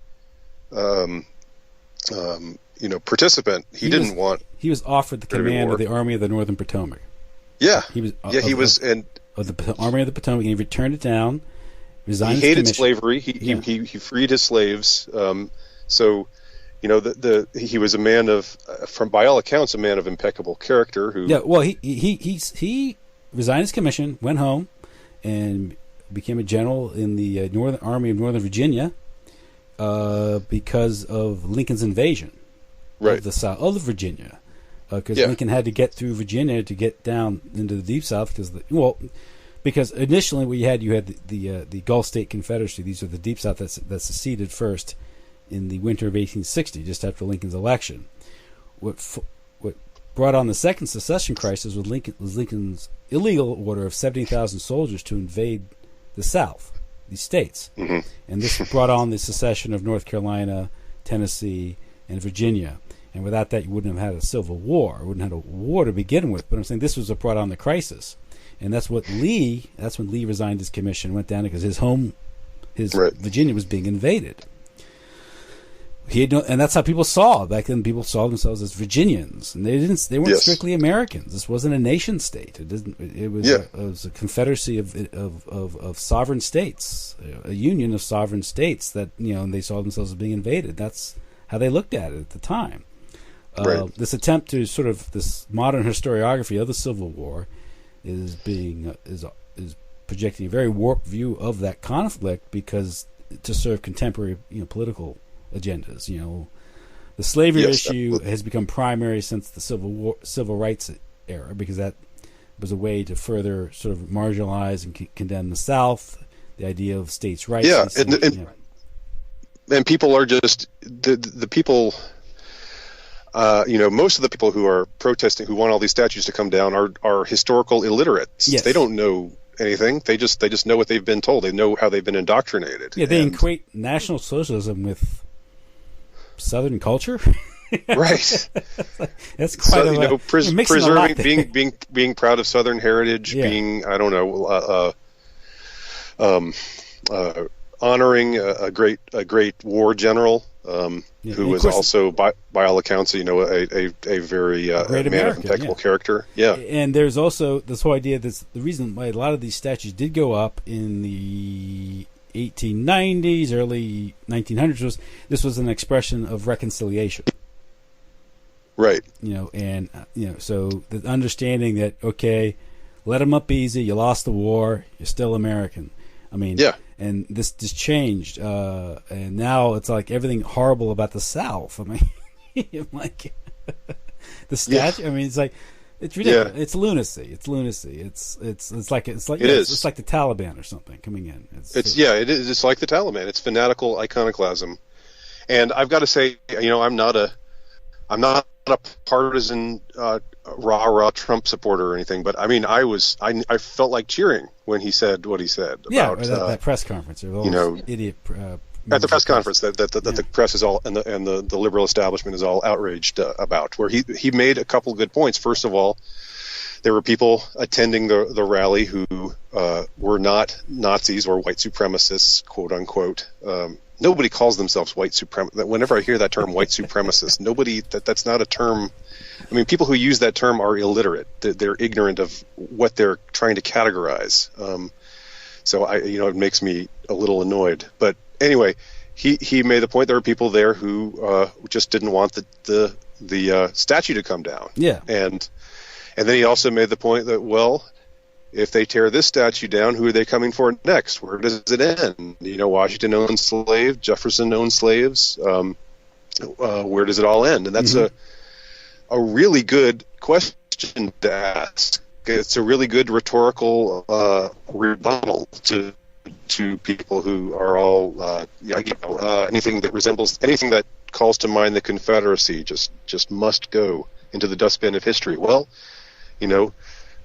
S10: participant. He was
S9: offered the command of the Army of the Northern Potomac.
S10: Yeah,
S9: he was.
S10: Of
S9: the Army of the Potomac, and he returned it down. Resigned.
S10: He hated slavery. He freed his slaves. He was a man by all accounts, a man of impeccable character.
S9: He resigned his commission, went home, and became a general in the Northern Army of Northern Virginia because of Lincoln's invasion of the South of Virginia. Because Lincoln had to get through Virginia to get down into the Deep South. Because initially you had the Gulf State Confederacy. These are the Deep South that seceded first in the winter of 1860, just after Lincoln's election. What brought on the second secession crisis was Lincoln's illegal order of 70,000 soldiers to invade the South, these states.
S10: Mm-hmm.
S9: And this brought on the secession of North Carolina, Tennessee, and Virginia. And without that, you wouldn't have had a civil war. You wouldn't have had a war to begin with. But I'm saying this was what brought on the crisis. And that's when Lee resigned his commission, went down because his Virginia was being invaded. And that's how people saw back then. People saw themselves as Virginians, and they weren't strictly Americans. This wasn't a nation state. It was a confederacy of sovereign states, a union of sovereign states that and they saw themselves as being invaded. That's how they looked at it at the time. This attempt to sort of this modern historiography of the Civil War is projecting a very warped view of that conflict because to serve contemporary political agendas. The slavery issue has become primary since the civil rights era because that was a way to further sort of marginalize and condemn the South. The idea of states' rights.
S10: And people are just the people. Most of the people who are protesting, who want all these statues to come down, are historical illiterates.
S9: Yes.
S10: They don't know anything. They just know what they've been told. They know how they've been indoctrinated.
S9: Yeah, they equate National Socialism with Southern culture.
S10: Right.
S9: That's quite
S10: preserving, being proud of Southern heritage, being honoring a great war general who was also by all accounts a very man of impeccable character. Yeah.
S9: And there's also this whole idea that the reason why a lot of these statues did go up in the 1890s, early 1900s this was an expression of reconciliation.
S10: Right.
S9: So the understanding that let them up easy. You lost the war. You're still American. And this changed, and now it's like everything horrible about the South. The statue. It's like it's ridiculous. It's lunacy. It's lunacy. It's like the Taliban or something coming in.
S10: It is. It's like the Taliban. It's fanatical iconoclasm, and I've got to say, I'm not a partisan rah Trump supporter or anything, but I felt like cheering when he said what he said about
S9: that press conference. Idiot.
S10: At the press conference that the press is all and the liberal establishment is all outraged about, where he made a couple of good points. First of all, there were people attending the rally who were not Nazis or white supremacists, quote unquote. nobody calls themselves white supremacist. Whenever I hear that term, white supremacist, that's not a term. I mean, people who use that term are illiterate. They're ignorant of what they're trying to categorize. So it makes me a little annoyed. But anyway, he made the point there were people there who just didn't want the statue to come down.
S9: Yeah.
S10: And then he also made the point that, well, if they tear this statue down, who are they coming for next? Where does it end? Washington owned slaves, Jefferson owned slaves. Where does it all end? And that's a really good question to ask. It's a really good rhetorical rebuttal to people who are all anything that resembles anything that calls to mind the Confederacy just must go into the dustbin of history. Well,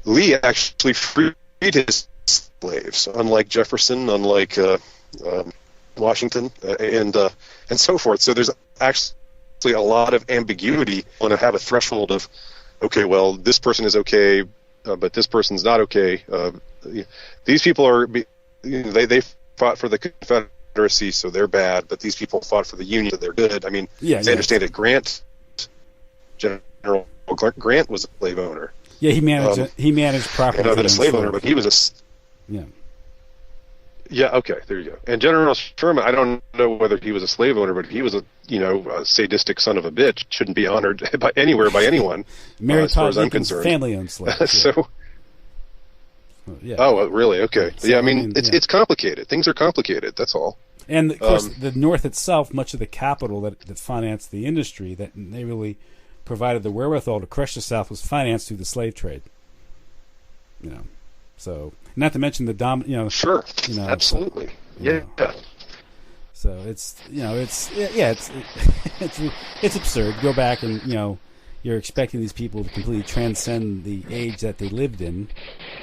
S10: Lee actually freed his slaves, unlike Jefferson, unlike Washington, and so forth. So there's actually a lot of ambiguity when I have a threshold of, okay, well, this person is okay, but this person's not okay. These people are, they fought for the Confederacy, so they're bad, but these people fought for the Union, so they're good. I mean, as I understand it, General Grant was a slave owner.
S9: Yeah, he managed property.
S10: Not a slave owner, but he was Yeah, okay, there you go. And General Sherman, I don't know whether he was a slave owner, but if he was a sadistic son of a bitch, shouldn't be honored by anyone.
S9: Mary
S10: as far as I'm
S9: Lincoln's
S10: concerned.
S9: family-owned slaves.
S10: So.
S9: Yeah.
S10: Oh, really? Okay.
S9: So,
S10: yeah, I mean, it's complicated. Things are complicated. That's all.
S9: And of course, the North itself, much of the capital that financed the industry, that they really provided the wherewithal to crush the South, was financed through the slave trade. So not to mention the
S10: Sure. Absolutely.
S9: So it's it's absurd. Go back and you're expecting these people to completely transcend the age that they lived in.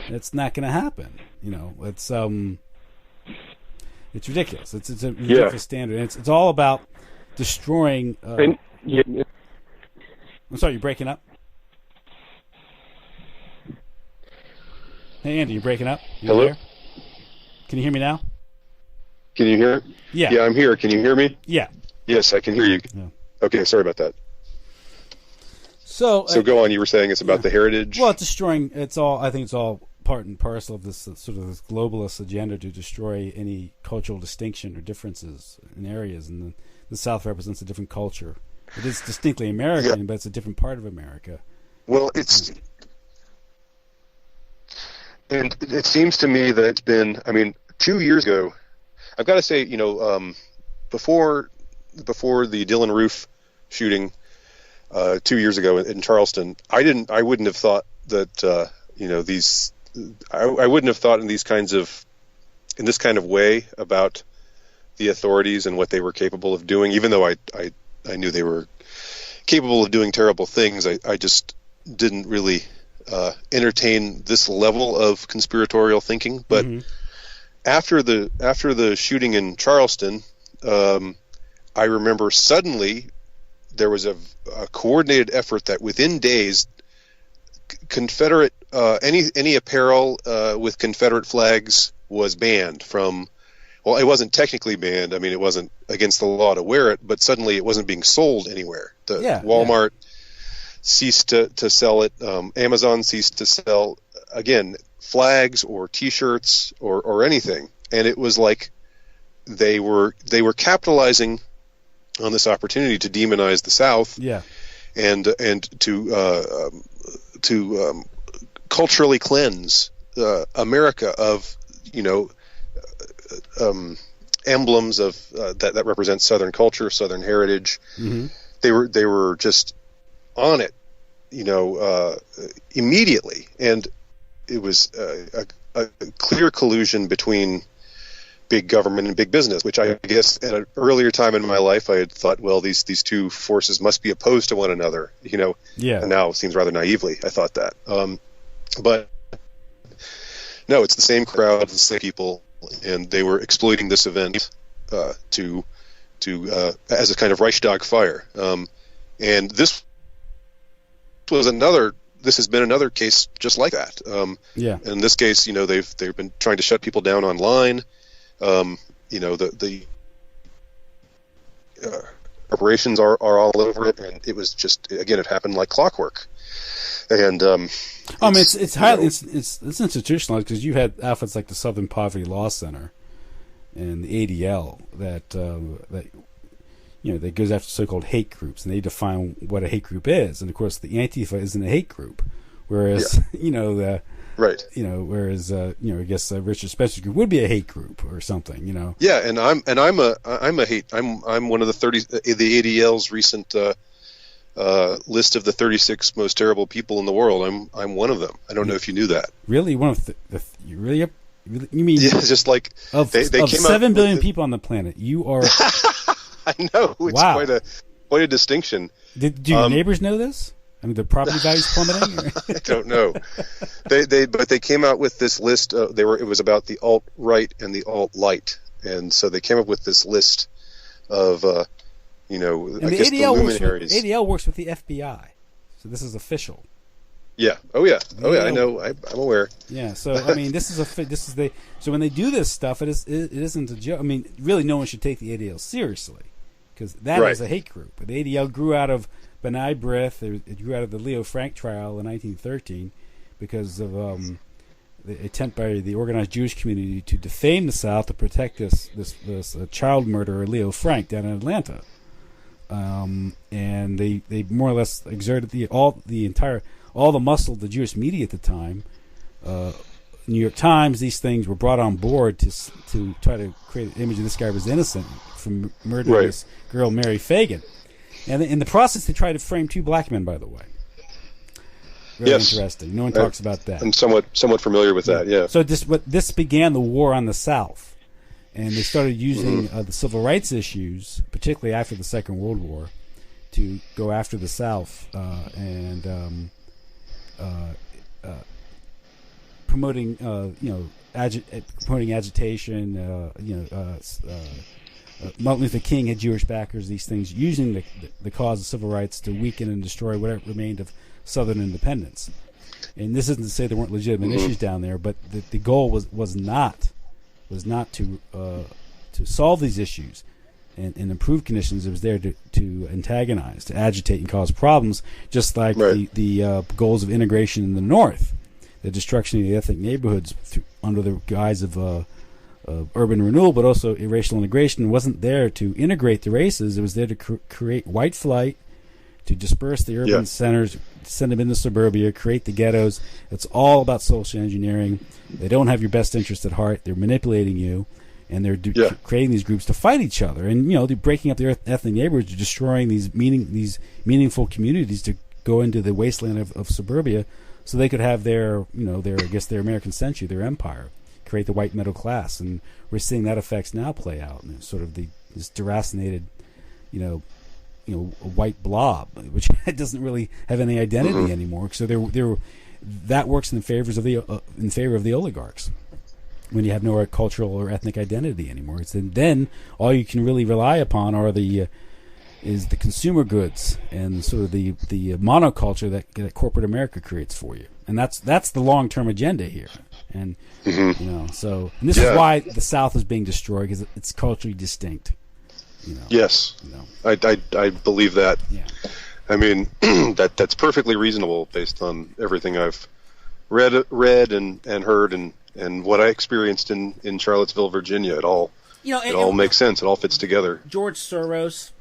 S9: It's not going to happen. It's ridiculous. It's a ridiculous standard. And it's all about destroying. I'm sorry, you're breaking up. Hey, Andy, you're breaking up.
S10: Hello?
S9: There? Can you hear me now?
S10: Can you hear?
S9: Yeah.
S10: Yeah, I'm here. Can you hear me?
S9: Yeah.
S10: Yes, I can hear you. Yeah. Okay, sorry about that.
S9: So
S10: go on. You were saying it's about the heritage.
S9: Well, it's destroying. I think it's all part and parcel of this sort of this globalist agenda to destroy any cultural distinction or differences in areas. And the South represents a different culture. It is distinctly American, but it's a different part of America.
S10: Well, and it seems to me that it's been, 2 years ago, I've got to say, before the Dylan Roof shooting 2 years ago in Charleston, I wouldn't have thought that, I wouldn't have thought in this kind of way about the authorities and what they were capable of doing, even though I knew they were capable of doing terrible things. I just didn't really entertain this level of conspiratorial thinking. But after the shooting in Charleston, I remember suddenly there was a coordinated effort that within days, Confederate any apparel with Confederate flags was banned from. Well, it wasn't technically banned. It wasn't against the law to wear it, but suddenly it wasn't being sold anywhere. Walmart ceased to sell it. Amazon ceased to sell, again, flags or T-shirts or anything. And it was like they were capitalizing on this opportunity to demonize the South. Yeah. And to culturally cleanse America of emblems of that represent Southern culture, Southern heritage. Mm-hmm. They were just on it, immediately, and it was a clear collusion between big government and big business, which I guess at an earlier time in my life I had thought, well, these two forces must be opposed to one another, And now it seems rather naively I thought that, but no, it's the same crowd, the same people. And they were exploiting this event to as a kind of Reichstag fire. And this has been another case just like that. In this case, they've been trying to shut people down online. The reparations are all over it, and it was just, again, it happened like clockwork. And
S9: it's highly it's institutionalized, because you had outfits like the Southern Poverty Law Center and the ADL that that goes after so-called hate groups, and they define what a hate group is. And of course, the Antifa isn't a hate group, whereas whereas I guess Richard Spencer's group would be a hate group or something,
S10: Yeah, and I'm a hate. I'm one of the ADL's recent list of the 36 most terrible people in the world. I'm one of them. I don't know if you knew that.
S9: Really, one of you really. You mean
S10: just like they
S9: of
S10: came
S9: 7 billion people on the planet, you are.
S10: I know, it's
S9: wow.
S10: quite a distinction.
S9: Do your neighbors know this? I mean, the property values plummeting.
S10: I don't know. They came out with this list. It was about the alt-right and the alt-light, and so they came up with this list of I guess the luminaries.
S9: ADL works with the FBI, so this is official.
S10: Yeah. Oh yeah. I know. I'm aware.
S9: Yeah. So I mean, so when they do this stuff, it isn't a joke. I mean, really, no one should take the ADL seriously, because that is a hate group. The ADL grew out of B'nai B'rith. It grew out of the Leo Frank trial in 1913 because of the attempt by the organized Jewish community to defame the South to protect this child murderer Leo Frank down in Atlanta. And they more or less exerted all the muscle of the Jewish media at the time. New York Times, these things were brought on board to try to create an image of this guy was innocent from murdering this girl, Mary Fagan. And in the process, they tried to frame 2 black men, by the way. Very interesting. No one talks about that.
S10: I'm somewhat familiar with that, yeah.
S9: So this began the war on the South. And they started using the civil rights issues, particularly after the Second World War, to go after the South and promoting, promoting agitation. Martin Luther King had Jewish backers. These things, using the cause of civil rights to weaken and destroy whatever remained of Southern independence. And this isn't to say there weren't legitimate issues down there, but the goal was not to solve these issues and improve conditions. It was there to antagonize, to agitate and cause problems, just like the goals of integration in the North, the destruction of the ethnic neighborhoods under the guise of urban renewal, but also racial integration. Wasn't there to integrate the races. It was there to create white flight, to disperse the urban centers, send them into suburbia, create the ghettos. It's all about social engineering. They don't have your best interest at heart. They're manipulating you, and they're creating these groups to fight each other. And they're breaking up their ethnic neighborhoods, destroying these meaningful communities to go into the wasteland of suburbia, so they could have their their American century, their empire, create the white middle class. And we're seeing that effects now play out. And sort of this deracinated, a white blob, which doesn't really have any identity anymore. So that works in favor of the oligarchs when you have no cultural or ethnic identity anymore. Then all you can really rely upon are the consumer goods and sort of the monoculture that corporate America creates for you, and that's the long-term agenda here. And so this is why the South is being destroyed, because it's culturally distinct.
S10: Yes, I believe that.
S9: Yeah.
S10: I mean, that's perfectly reasonable based on everything I've read and heard and what I experienced in Charlottesville, Virginia. It all makes sense. It all fits together.
S9: George Soros,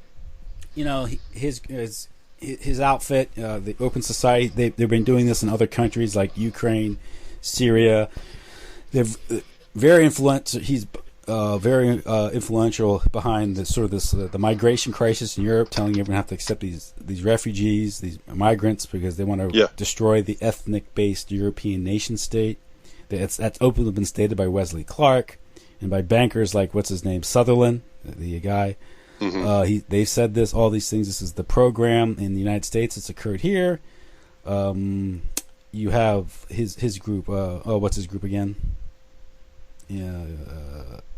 S9: his outfit, the Open Society, they've been doing this in other countries like Ukraine, Syria. They're very influential. He's very influential behind the migration crisis in Europe, telling everyone have to accept these refugees, these migrants, because they want to destroy the ethnic-based European nation-state. That's openly been stated by Wesley Clark and by bankers like Sutherland, the guy. They've said this, all these things. This is the program in the United States. It's occurred here. You have his group. What's his group again?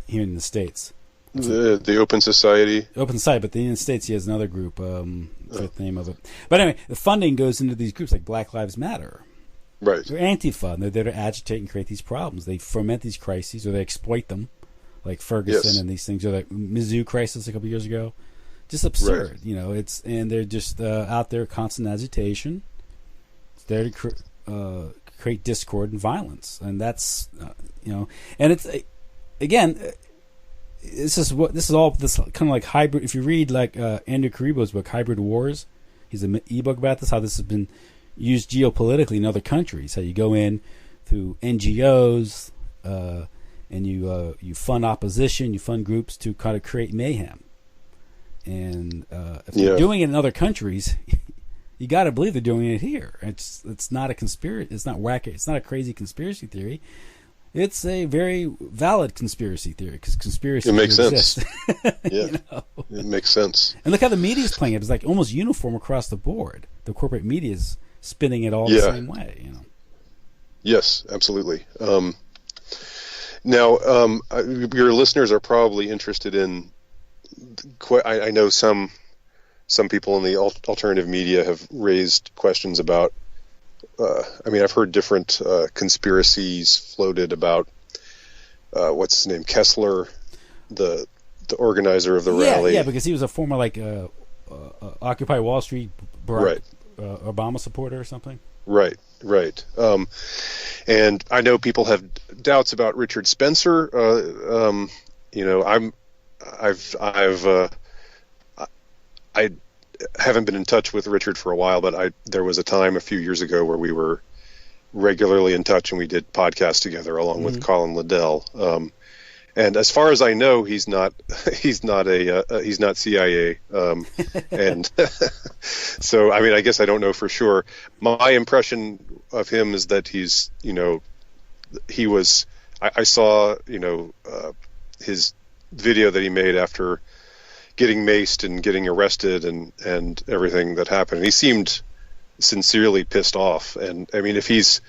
S9: Here in the States,
S10: the Open Society.
S9: Open Society, but in the United States, he has another group. Forget the name of it. But anyway, the funding goes into these groups like Black Lives Matter.
S10: Right.
S9: They're anti-fun. They're there to agitate and create these problems. They foment these crises, or they exploit them, like Ferguson and these things, or like Mizzou crisis a couple years ago. just absurd. And they're just out there, constant agitation. It's there to create discord and violence, and that's and it's again. This is all this kind of like hybrid. If you read like Andrew Caribo's book, Hybrid Wars, he's an ebook about this. How this has been used geopolitically in other countries. How you go in through NGOs and you fund opposition, you fund groups to kind of create mayhem. And if you're doing it in other countries, you got to believe they're doing it here. It's not a conspiracy. It's not wacky. It's not a crazy conspiracy theory. It's a very valid conspiracy theory because conspiracy.
S10: It makes sense.
S9: Yeah,
S10: it makes sense.
S9: And look how the media is playing it. It's like almost uniform across the board. The corporate media is spinning it all the same way.
S10: Yes, absolutely. Now, your listeners are probably interested in. I know some people in the alternative media have raised questions about. I've heard different conspiracies floated about what's his name, Kessler, the organizer of the rally.
S9: Yeah, because he was a former Occupy Wall Street Barack Obama supporter or something. Right.
S10: And I know people have doubts about Richard Spencer. I haven't been in touch with Richard for a while, but there was a time a few years ago where we were regularly in touch and we did podcasts together along with Colin Liddell. And as far as I know, he's not CIA. And so, I guess I don't know for sure. My impression of him is that he's, he was, I saw, his video that he made after getting maced and getting arrested and everything that happened. And he seemed sincerely pissed off. And if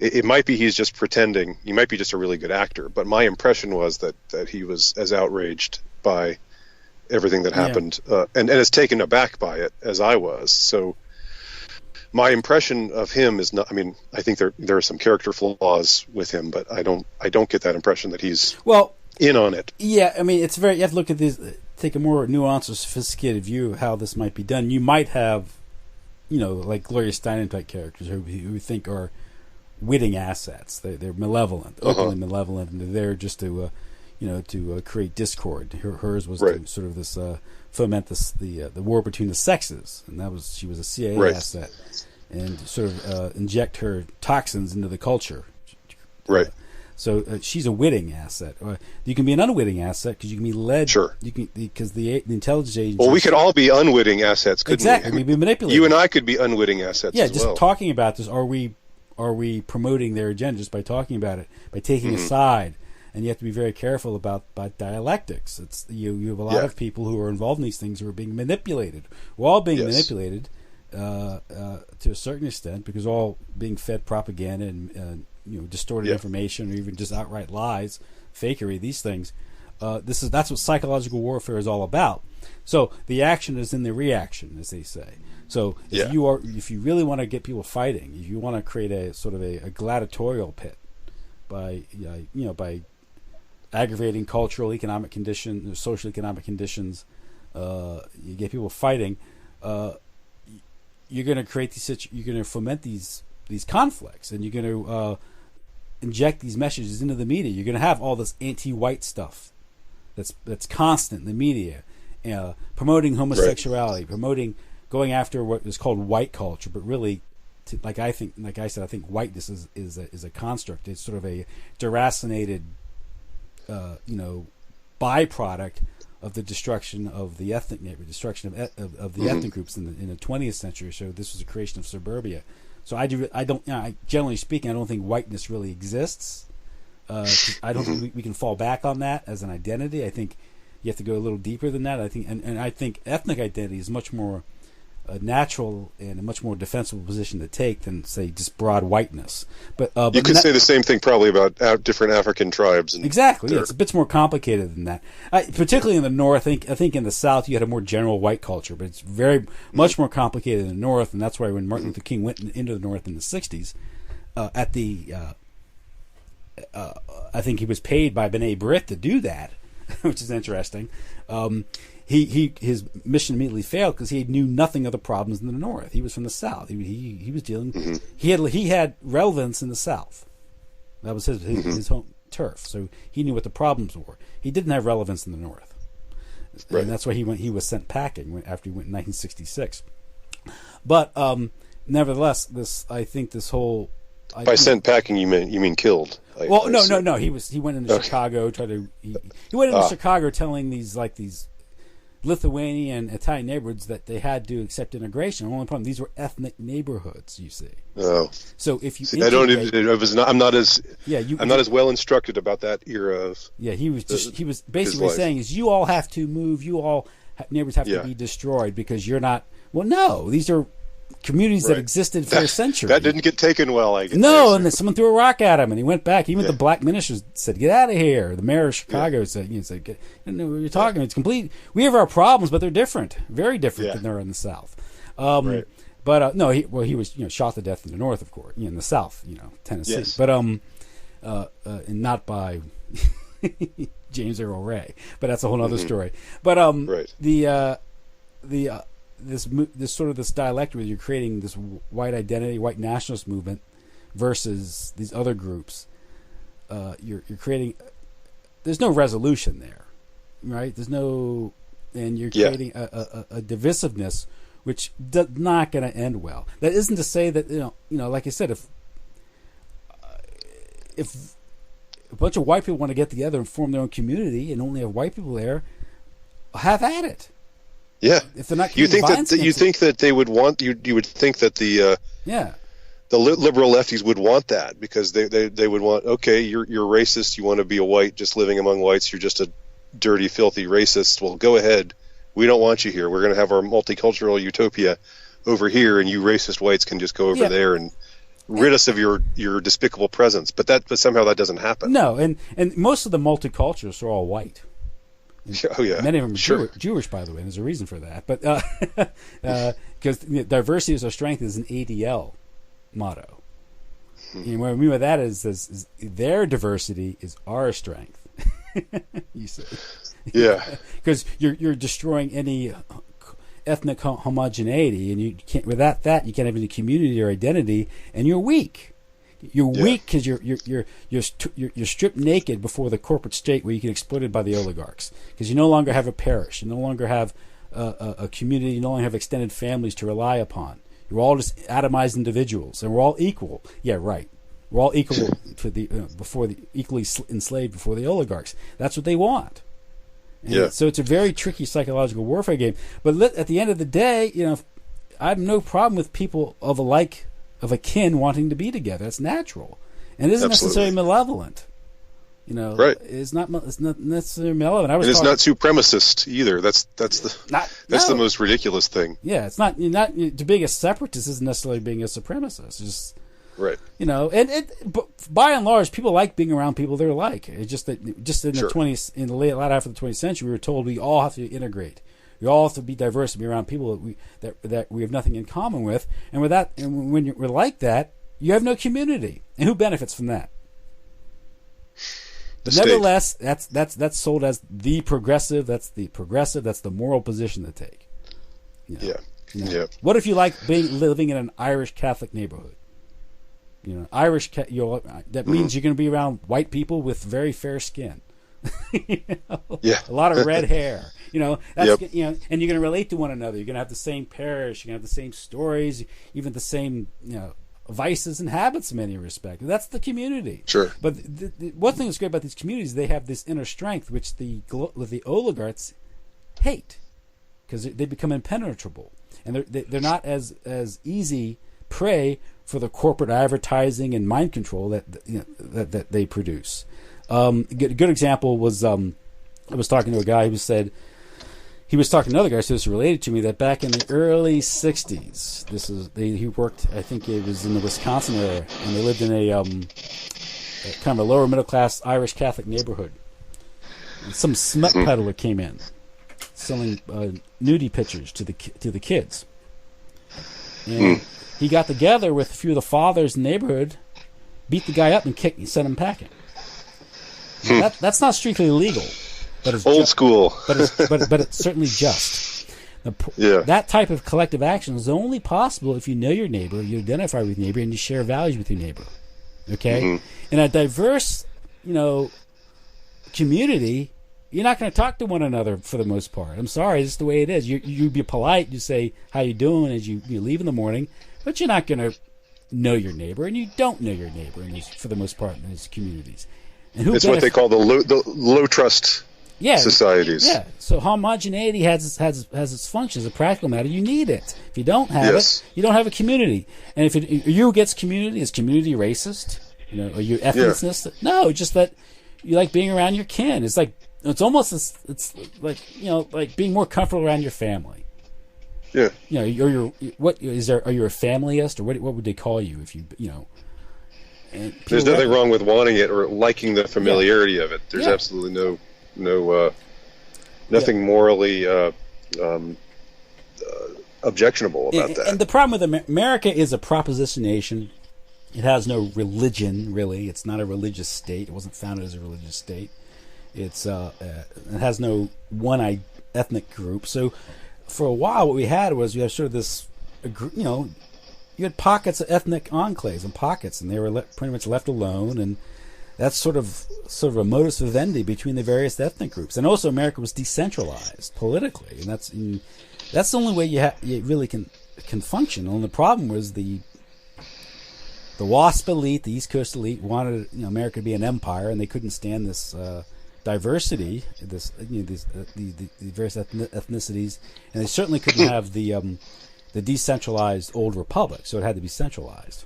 S10: it might be he's just pretending. He might be just a really good actor. But my impression was that he was as outraged by everything that happened and as taken aback by it as I was. So my impression of him is not. I think there are some character flaws with him, but I don't get that impression that he's in on it.
S9: Yeah, it's very. You have to look at this. Take a more nuanced or sophisticated view of how this might be done. You might have, like Gloria Steinem type characters who we think are witting assets. They're malevolent, openly malevolent, and they're there just to, to create discord. Hers was to sort of this foment the war between the sexes, and she was a CIA asset, and sort of inject her toxins into the culture.
S10: Right.
S9: So she's a witting asset. You can be an unwitting asset because you can be led.
S10: Sure.
S9: You can because the intelligence agency.
S10: Well, we could all be unwitting assets, couldn't
S9: exactly.
S10: we?
S9: We'd be manipulated.
S10: You and I could be unwitting assets.
S9: Yeah,
S10: as
S9: just
S10: well.
S9: talking about this. Are we promoting their agenda just by talking about it, by taking a side? And you have to be very careful about dialectics. It's you have a lot of people who are involved in these things who are being manipulated. We're all being manipulated to a certain extent because we're all being fed propaganda and distorted information or even just outright lies, fakery. These things. That's what psychological warfare is all about. So the action is in the reaction, as they say. So if you really want to get people fighting, if you want to create a sort of a gladiatorial pit by aggravating cultural, economic conditions, social economic conditions, you get people fighting. You're going to create you're going to foment these conflicts, and you're going to inject these messages into the media. You're going to have all this anti-white stuff that's constant in the media, promoting homosexuality, promoting going after what is called white culture, but really, like I said, I think whiteness is a construct. It's sort of a deracinated, byproduct of the destruction of the ethnic neighborhood, destruction of the ethnic groups in the 20th century. So this was a creation of suburbia. So generally speaking, I don't think whiteness really exists. I don't think we can fall back on that as an identity. I think you have to go a little deeper than that. I think ethnic identity is much more natural and a much more defensible position to take than, say, just broad whiteness. But
S10: you could say the same thing probably about different African tribes.
S9: Exactly. Yeah, it's a bit more complicated than that. Particularly in the North, I think in the South you had a more general white culture, but it's very much more complicated in the North, and that's why when Martin Luther King went into the North in the 60s, I think he was paid by B'nai B'rith to do that, which is interesting. his mission immediately failed because he knew nothing of the problems in the North. He was from the South. He was dealing. Mm-hmm. He had relevance in the South. That was his home turf. So he knew what the problems were. He didn't have relevance in the North, right. And that's why he was sent packing after he went in 1966. But nevertheless, I think this whole
S10: by sent packing you mean killed.
S9: No. He went into Chicago. He went into Chicago telling these Lithuanian, Italian neighborhoods that they had to accept integration. The only problem, these were ethnic neighborhoods, you see. Oh. So if you
S10: I'm not as well instructed about that era of.
S9: Yeah, he was basically saying is you all have to move, neighbors have to be destroyed because you're not. Well, no, these are communities that existed for a century.
S10: That didn't get taken well, I guess.
S9: No, and then someone threw a rock at him, and he went back. Even the black ministers said, "Get out of here." The mayor of Chicago said, "What you're talking? It's complete. We have our problems, but they're different, very different than they're in the South." But no, he was shot to death in the North, of course, in the South, Tennessee. Yes. But and not by James Earl Ray, but that's a whole other story. But this dialectic where you're creating this white identity, white nationalist movement versus these other groups. You're creating. There's no resolution there, right? And you're creating a divisiveness which is not going to end well. That isn't to say that like I said, if a bunch of white people want to get together and form their own community and only have white people there, have at it.
S10: Yeah.
S9: If they're not,
S10: you think that they would want you would think that the liberal lefties would want that because they would want, okay, you're racist, you want to be a white just living among whites, you're just a dirty, filthy racist. Well, go ahead. We don't want you here. We're going to have our multicultural utopia over here, and you racist whites can just go over there and rid us of your despicable presence. But somehow that doesn't happen.
S9: No, and most of the multiculturalists are all white.
S10: Oh yeah,
S9: many of them are Jewish, by the way. And there's a reason for that, but because diversity is our strength is an ADL motto. And what I mean by that is their diversity is our strength. You see, because you're destroying any ethnic homogeneity, and you can't without that you can't have any community or identity, and you're weak. You're weak because you're stripped naked before the corporate state where you get exploited by the oligarchs. Because you no longer have a parish, you no longer have a community, you no longer have extended families to rely upon. You're all just atomized individuals, and we're all equal. Yeah, right. We're all equal to equally enslaved before the oligarchs. That's what they want. And so it's a very tricky psychological warfare game. But at the end of the day, I have no problem with people of a kin wanting to be together. That's natural, and it isn't necessarily malevolent.
S10: Right?
S9: It's not necessarily malevolent.
S10: It's not supremacist either. That's the most ridiculous thing.
S9: Yeah, it's not. You're not to being a separatist isn't necessarily being a supremacist. It's just
S10: right.
S9: But by and large, people like being around people they're like. It's just that in the latter half of the 20th century, we were told we all have to integrate. We all have to be diverse and be around people that we have nothing in common with, and with that, and when you're like that, you have no community, and who benefits from that? But nevertheless, that's sold as the progressive. That's the moral position to take. What if you like living in an Irish Catholic neighborhood? That means you're going to be around white people with very fair skin. A lot of red hair. And you're going to relate to one another. You're going to have the same parish. You're going to have the same stories, even the same vices and habits in many respects. That's the community.
S10: Sure.
S9: But the one thing that's great about these communities, they have this inner strength, which the oligarchs hate because they become impenetrable, and they're not as easy prey for the corporate advertising and mind control that they produce. A good example was I was talking to a guy who said he was talking to another guy, so it's related to me, that back in the early 60s, he worked, I think it was in the Wisconsin area, and they lived in a kind of a lower middle class Irish Catholic neighborhood. And some smut peddler came in selling nudie pictures to the kids, and he got together with a few of the fathers in the neighborhood, beat the guy up and sent him packing. That's not strictly illegal, but it's
S10: old school.
S9: but it's certainly just. That type of collective action is only possible if you know your neighbor, you identify with your neighbor, and you share values with your neighbor. Okay, in a diverse, community, you're not going to talk to one another for the most part. I'm sorry, it's the way it is. You be polite. You say how you doing as you leave in the morning, but you're not going to know your neighbor, and you don't know your neighbor for the most part in these communities. And
S10: it's what they call the low trust societies.
S9: Yeah. So homogeneity has its functions. As a practical matter, you need it. If you don't have it, you don't have a community. And if you against community, is community racist? Are you ethnicist? Yeah. No, just that you like being around your kin. It's like it's like being more comfortable around your family.
S10: Yeah.
S9: Are you a familyist, or what would they call you if you? And
S10: there's nothing wrong with wanting it or liking the familiarity of it. There's absolutely nothing morally objectionable about that.
S9: And the problem with America is a proposition nation. It has no religion, really. It's not a religious state. It wasn't founded as a religious state. It has no one ethnic group. So for a while, what we had was you have sort of this, you had pockets of ethnic enclaves and pockets, and they were pretty much left alone, and that's sort of a modus vivendi between the various ethnic groups. And also, America was decentralized politically, and that's the only way you really can function. And the problem was the WASP elite, the East Coast elite, wanted America to be an empire, and they couldn't stand this diversity, the various ethnicities, and they certainly couldn't have the decentralized old republic, so it had to be centralized,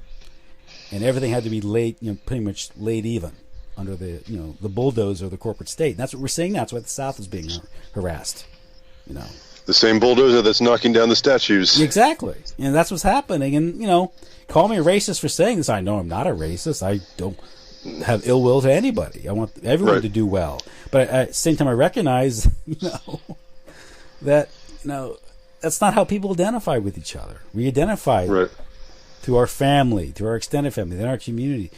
S9: and everything had to be laid, pretty much laid even under the bulldozer of the corporate state. And that's what we're seeing now. That's why the South is being harassed.
S10: The same bulldozer that's knocking down the statues.
S9: Exactly, and that's what's happening. And call me a racist for saying this. I know I'm not a racist. I don't have ill will to anybody. I want everyone to do well, but at the same time, I recognize, that that's not how people identify with each other. We identify through our family, through our extended family, in our communities,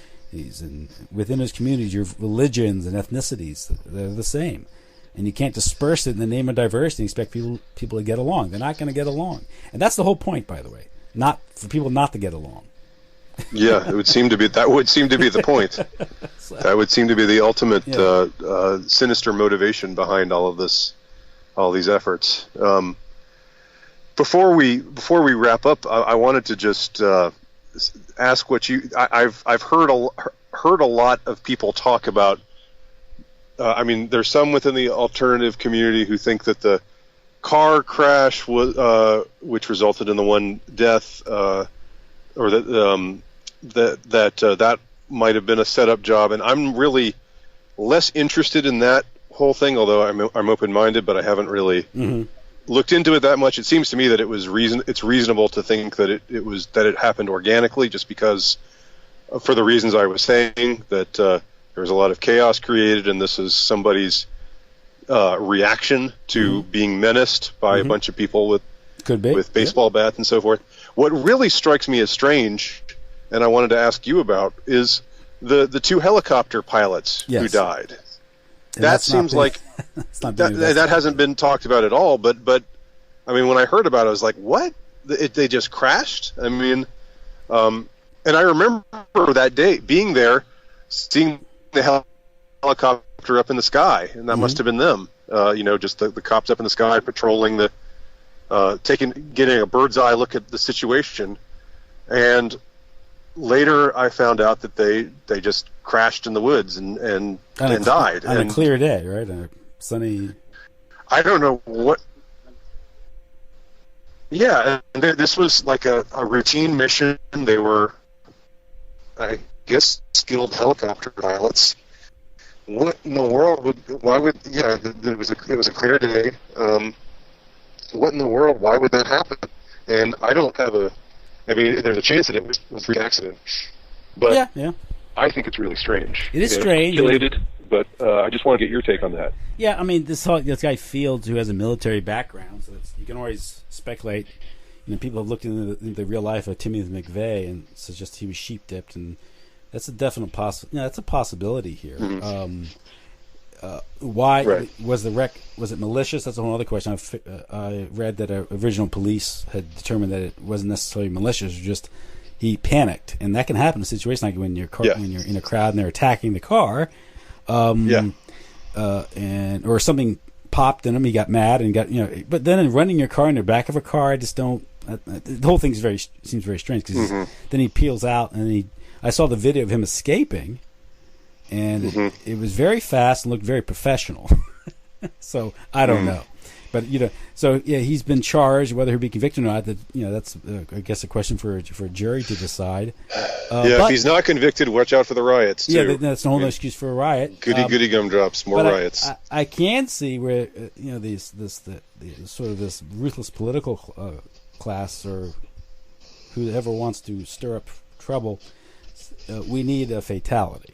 S9: and within those communities, your religions and ethnicities, they're the same. And you can't disperse it in the name of diversity and expect people to get along. They're not going to get along. And that's the whole point, by the way. Not for people not to get along.
S10: Yeah, that would seem to be the point. That would seem to be the ultimate sinister motivation behind all these efforts. Before we wrap up, I wanted to just ask what I've heard a lot of people talk about. There's some within the alternative community who think that the car crash was, which resulted in the one death, or that might have been a setup job, and I'm really less interested in that whole thing. Although I'm open-minded, but I haven't really looked into it that much. It seems to me that it's reasonable to think that it happened organically, just because, for the reasons I was saying, that there was a lot of chaos created, and this is somebody's reaction to being menaced by a bunch of people with baseball bats and so forth. What really strikes me as strange, and I wanted to ask you about, is the two helicopter pilots who died. And that seems like that hasn't been talked about at all. But when I heard about it, I was like, what? They just crashed? And I remember that day being there, seeing the helicopter up in the sky, and that must have been them. Just the cops up in the sky patrolling getting a bird's eye look at the situation. And later I found out that they just crashed in the woods and died.
S9: On a clear day, right? On a sunny...
S10: I don't know what... Yeah, and this was like a routine mission. They were, I guess, skilled helicopter pilots. What in the world it was a clear day. What in the world, why would that happen? And I don't have there's a chance that it was a freak accident. But
S9: yeah.
S10: I think it's really strange.
S9: It is strange.
S10: But I just want to get your take on that.
S9: Yeah, this guy Fields, who has a military background, so you can always speculate. People have looked into the real life of Timothy McVeigh and suggest he was sheep dipped, and that's a definite that's a possibility here. why
S10: Right.
S9: was the wreck? Was it malicious? That's a whole other question. I read that original police had determined that it wasn't necessarily malicious. Just he panicked, and that can happen in a situation like when you're in a crowd and they're attacking the car, and or something popped in him. He got mad and got But then in running your car in the back of a car, I just don't. The whole thing seems very strange because then he peels out and I saw the video of him escaping. And it was very fast and looked very professional. So I don't know, but so yeah, he's been charged. Whether he'll be convicted or not, that's I guess a question for a jury to decide.
S10: But if he's not convicted, watch out for the riots. Too.
S9: Yeah, that's no whole excuse for a riot.
S10: Goody gumdrops, more riots.
S9: I can see where the sort of this ruthless political class or whoever wants to stir up trouble. We need a fatality.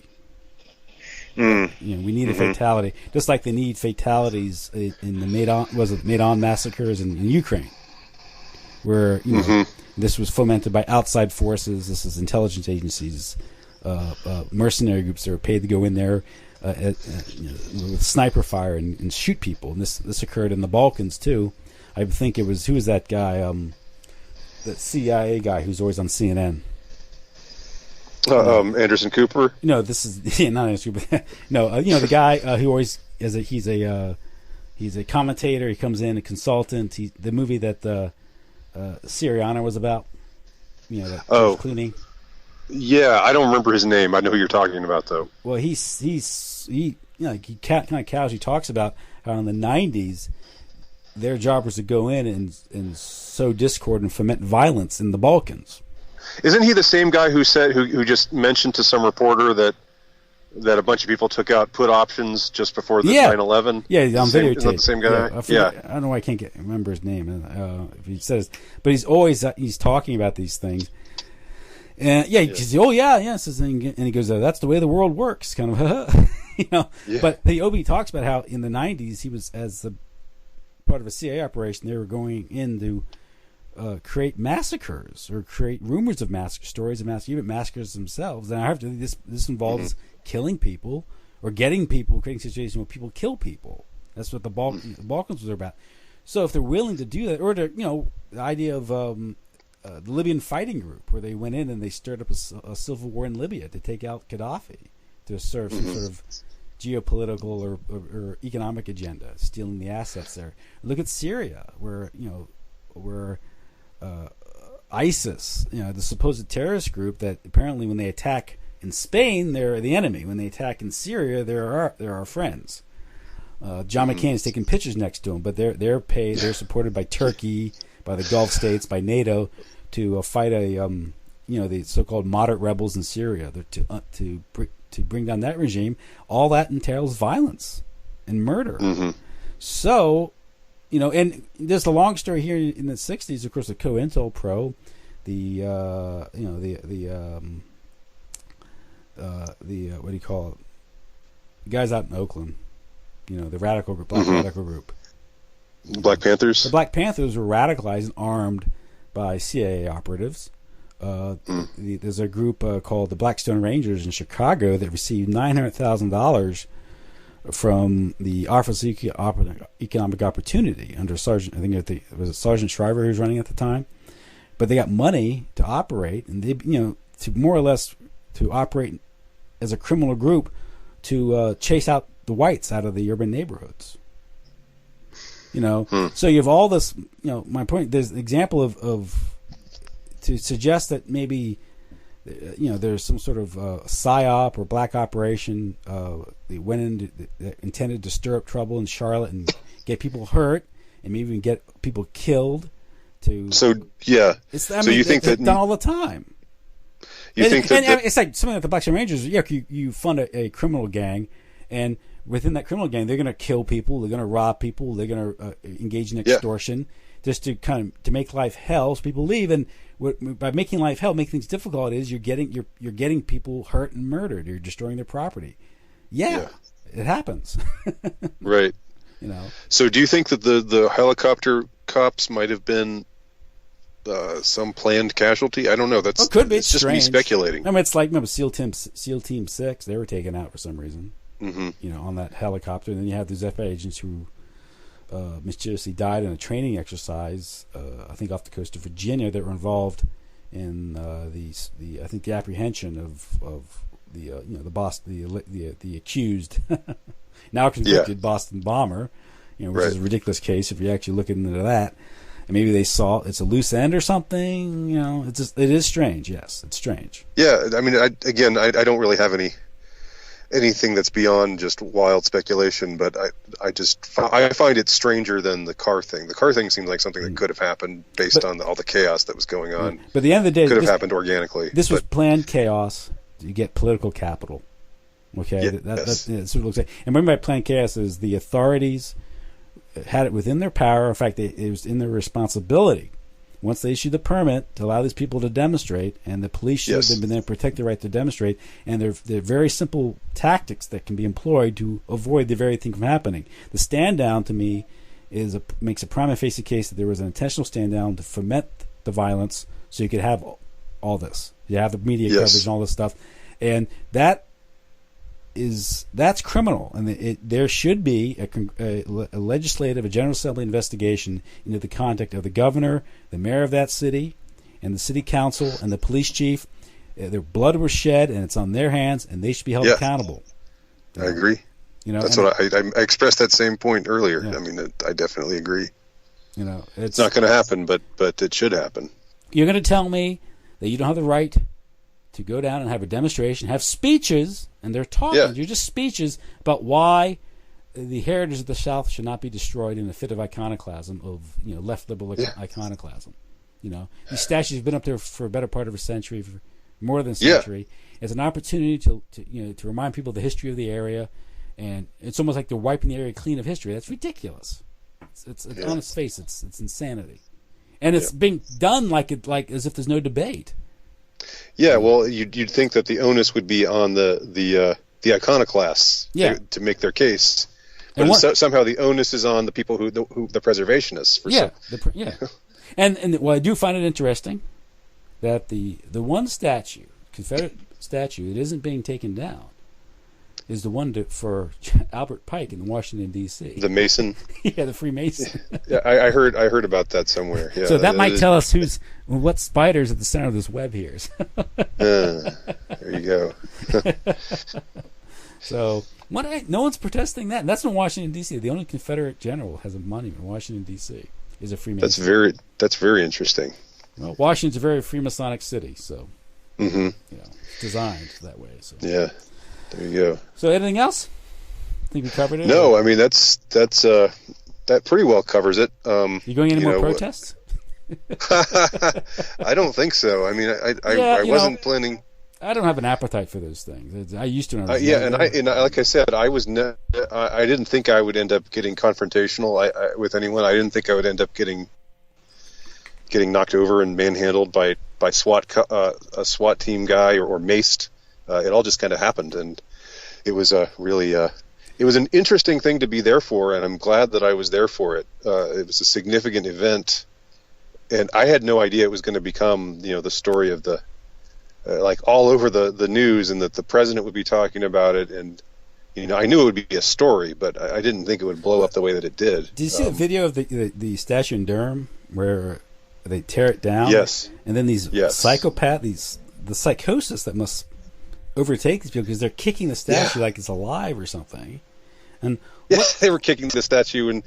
S9: We need a fatality, just like they need fatalities in the Maidan massacres in Ukraine, where this was fomented by outside forces. This is intelligence agencies, mercenary groups that are paid to go in there with sniper fire and shoot people. And this occurred in the Balkans too. I think it was who was that guy, that CIA guy who's always on CNN.
S10: Anderson Cooper.
S9: No, this is not Anderson Cooper. No, the guy who always he's a commentator. He comes in a consultant. The movie that Syriana was about. Clooney.
S10: Yeah, I don't remember his name. I know who you're talking about though. Well,
S9: he kind of casually talks about how in the 90s their job was to go in and sow discord and foment violence in the Balkans.
S10: Isn't he the same guy who just mentioned to some reporter that a bunch of people took out put options just before the 9/11?
S9: Yeah, on videotape.
S10: Is that the same guy?
S9: I don't know why I can't remember his name. If he says, but he's talking about these things. And says, says, and he goes, that's the way the world works, kind of, But Obi talks about how in the 90s he was as a part of a CIA operation. They were going in to create massacres or create rumors of massacre stories of even massacres themselves. And I have to this involves killing people or getting people, creating situations where people kill people. That's what the Balkans was about. So if they're willing to do that, or the idea of the Libyan fighting group where they went in and they stirred up a civil war in Libya to take out Gaddafi to serve some sort of geopolitical or economic agenda, stealing the assets there. Look at Syria, where ISIS, the supposed terrorist group that apparently when they attack in Spain, they're the enemy. When they attack in Syria, they're our friends. John McCain is taking pictures next to them, but they're paid. They're supported by Turkey, by the Gulf states, by NATO to fight the so-called moderate rebels in Syria to bring down that regime. All that entails violence and murder. So. And there's the long story here in the 60s, of course, the COINTELPRO, the what do you call it? The guys out in Oakland, the radical group, radical group.
S10: Black Panthers?
S9: The Black Panthers were radicalized and armed by CIA operatives. There's a group called the Blackstone Rangers in Chicago that received $900,000 from the Office of Economic Opportunity under Sergeant, I think it was Sergeant Shriver who was running at the time, but they got money to operate, and they, to more or less to operate as a criminal group to chase out the whites out of the urban neighborhoods. So you have all this. My point. There's an example of to suggest that maybe. There's some sort of psyop or black operation. They went in intended to stir up trouble in Charlotte and get people hurt and maybe even get people killed. You think that's done all the time? It's like something like the Blackstone Rangers. Yeah, you fund a criminal gang, and within that criminal gang, they're going to kill people, they're going to rob people, they're going to engage in extortion, just to to make life hell, so people leave. And by making life hell, making things difficult, is you're getting people hurt and murdered. You're destroying their property. Yeah. It happens.
S10: Right. So do you think that the helicopter cops might have been some planned casualty? I don't know.
S9: Could be.
S10: It's just me speculating.
S9: I mean, it's like, remember SEAL Team 6? They were taken out for some reason. on that helicopter. And then you have these FBI agents who mysteriously died in a training exercise, I think off the coast of Virginia, that were involved in the apprehension of the accused, now convicted Boston bomber, which is a ridiculous case if you actually look into that. And maybe they saw it's a loose end or something. It is strange. Yes, it's strange.
S10: Yeah, I mean, I don't really have anything that's beyond just wild speculation, but I find it stranger than the car thing. The car thing seems like something that could have happened based on all the chaos that was going on.
S9: But at the end of the day,
S10: could have happened organically.
S9: This was planned chaos to get political capital. Okay, that's what it looks like. And remember, by planned chaos is the authorities had it within their power. In fact, it was in their responsibility, once they issued the permit, to allow these people to demonstrate, and the police should have been there to protect their right to demonstrate. And there are very simple tactics that can be employed to avoid the very thing from happening. The stand down, to me, makes a prima facie case that there was an intentional stand down to foment the violence, so you could have all this. You have the media coverage and all this stuff, and that's criminal. And there should be a legislative, a General Assembly investigation into the conduct of the governor, the mayor of that city, and the city council and the police chief. Their blood was shed, and it's on their hands, and they should be held accountable.
S10: I agree. That's what I expressed that same point earlier. I mean, I definitely agree. It's not going to happen, but it should happen.
S9: You're going to tell me that you don't have the right to go down and have a demonstration, have speeches, and they're talking. You're just speeches about why the heritage of the South should not be destroyed in a fit of iconoclasm, of left liberal iconoclasm. These statues have been up there for a better part of a century, for more than a century. It's an opportunity to remind people of the history of the area, and it's almost like they're wiping the area clean of history. That's ridiculous. It's on its face. It's insanity, and it's being done like as if there's no debate.
S10: Yeah, well, you'd think that the onus would be on the iconoclasts to make their case, but somehow the onus is on the people who the preservationists. And
S9: I do find it interesting that the one statue, Confederate statue, that isn't being taken down, is the one for Albert Pike in Washington, D.C.
S10: The Mason.
S9: The Freemason.
S10: I heard about that somewhere. Yeah,
S9: so that might tell us what spider's at the center of this web here.
S10: There you go.
S9: So no one's protesting that. And that's in Washington, D.C. The only Confederate general has a monument in Washington, D.C. is a Freemason.
S10: That's very interesting.
S9: Well, Washington's a very Freemasonic city, so it's designed that way. So
S10: yeah. There you go. So
S9: anything else? I think we covered it.
S10: No, I mean that pretty well covers it.
S9: You going any more protests?
S10: I don't think so. I mean, I wasn't planning.
S9: I don't have an appetite for those things. I used to.
S10: And like I said, I didn't think I would end up getting confrontational with anyone. I didn't think I would end up getting knocked over and manhandled by a SWAT team guy or maced. It all just kind of happened, and it was it was an interesting thing to be there for, and I'm glad that I was there for it. It was a significant event, and I had no idea it was going to become, the story of the, like all over the news, and that the president would be talking about it, and I knew it would be a story, but I didn't think it would blow up the way that it did.
S9: Did you see the video of the statue in Durham where they tear it down?
S10: Yes.
S9: And then these psychopaths, the psychosis that must overtake these people, because they're kicking the statue like it's alive or something. And
S10: they were kicking the statue and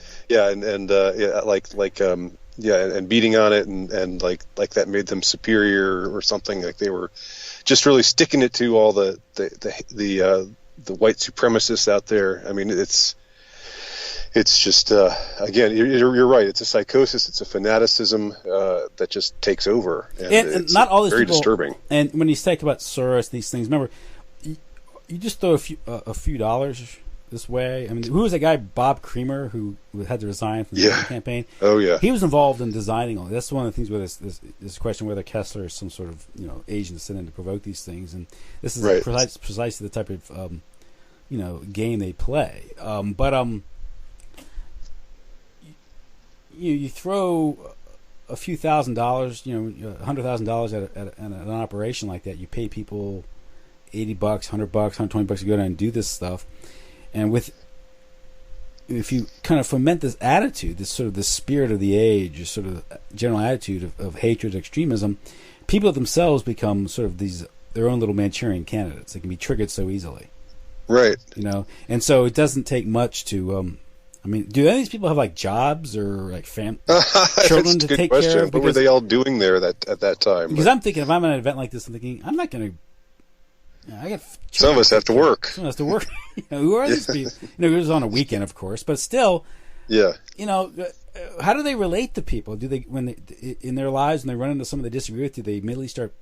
S10: beating on it and like that made them superior or something. Like they were just really sticking it to all the white supremacists out there. I mean, it's just again, you're right. It's a psychosis. It's a fanaticism that just takes over, and
S9: not all these
S10: very
S9: people,
S10: disturbing.
S9: And when you talk about Soros, these things, remember, you just throw a few dollars this way. I mean, who was that guy, Bob Creamer, who had to resign from the campaign?
S10: Oh yeah,
S9: he was involved in designing all. That's one of the things where this question whether Kessler is some sort of agent to send in to provoke these things, and this is precisely the type of game they play. You throw a few $1,000, $100,000 at an operation like that. You pay people $80, $100, $120 to go down and do this stuff. And if you kind of foment this attitude, this sort of the spirit of the age, this sort of general attitude of hatred, extremism, people themselves become sort of their own little Manchurian candidates. They can be triggered so easily.
S10: Right.
S9: And so it doesn't take much to. I mean, do any of these people have like jobs or like children to take care of?
S10: What were they all doing there at that time?
S9: Because I'm thinking, if I'm at an event like this, I'm thinking, I'm not going to.
S10: Some of us have to work.
S9: Some of us have to work. Who are these people? It was on a weekend, of course, but still.
S10: Yeah.
S9: How do they relate to people? Do they, when they in their lives, when they run into someone they disagree with, do they immediately start,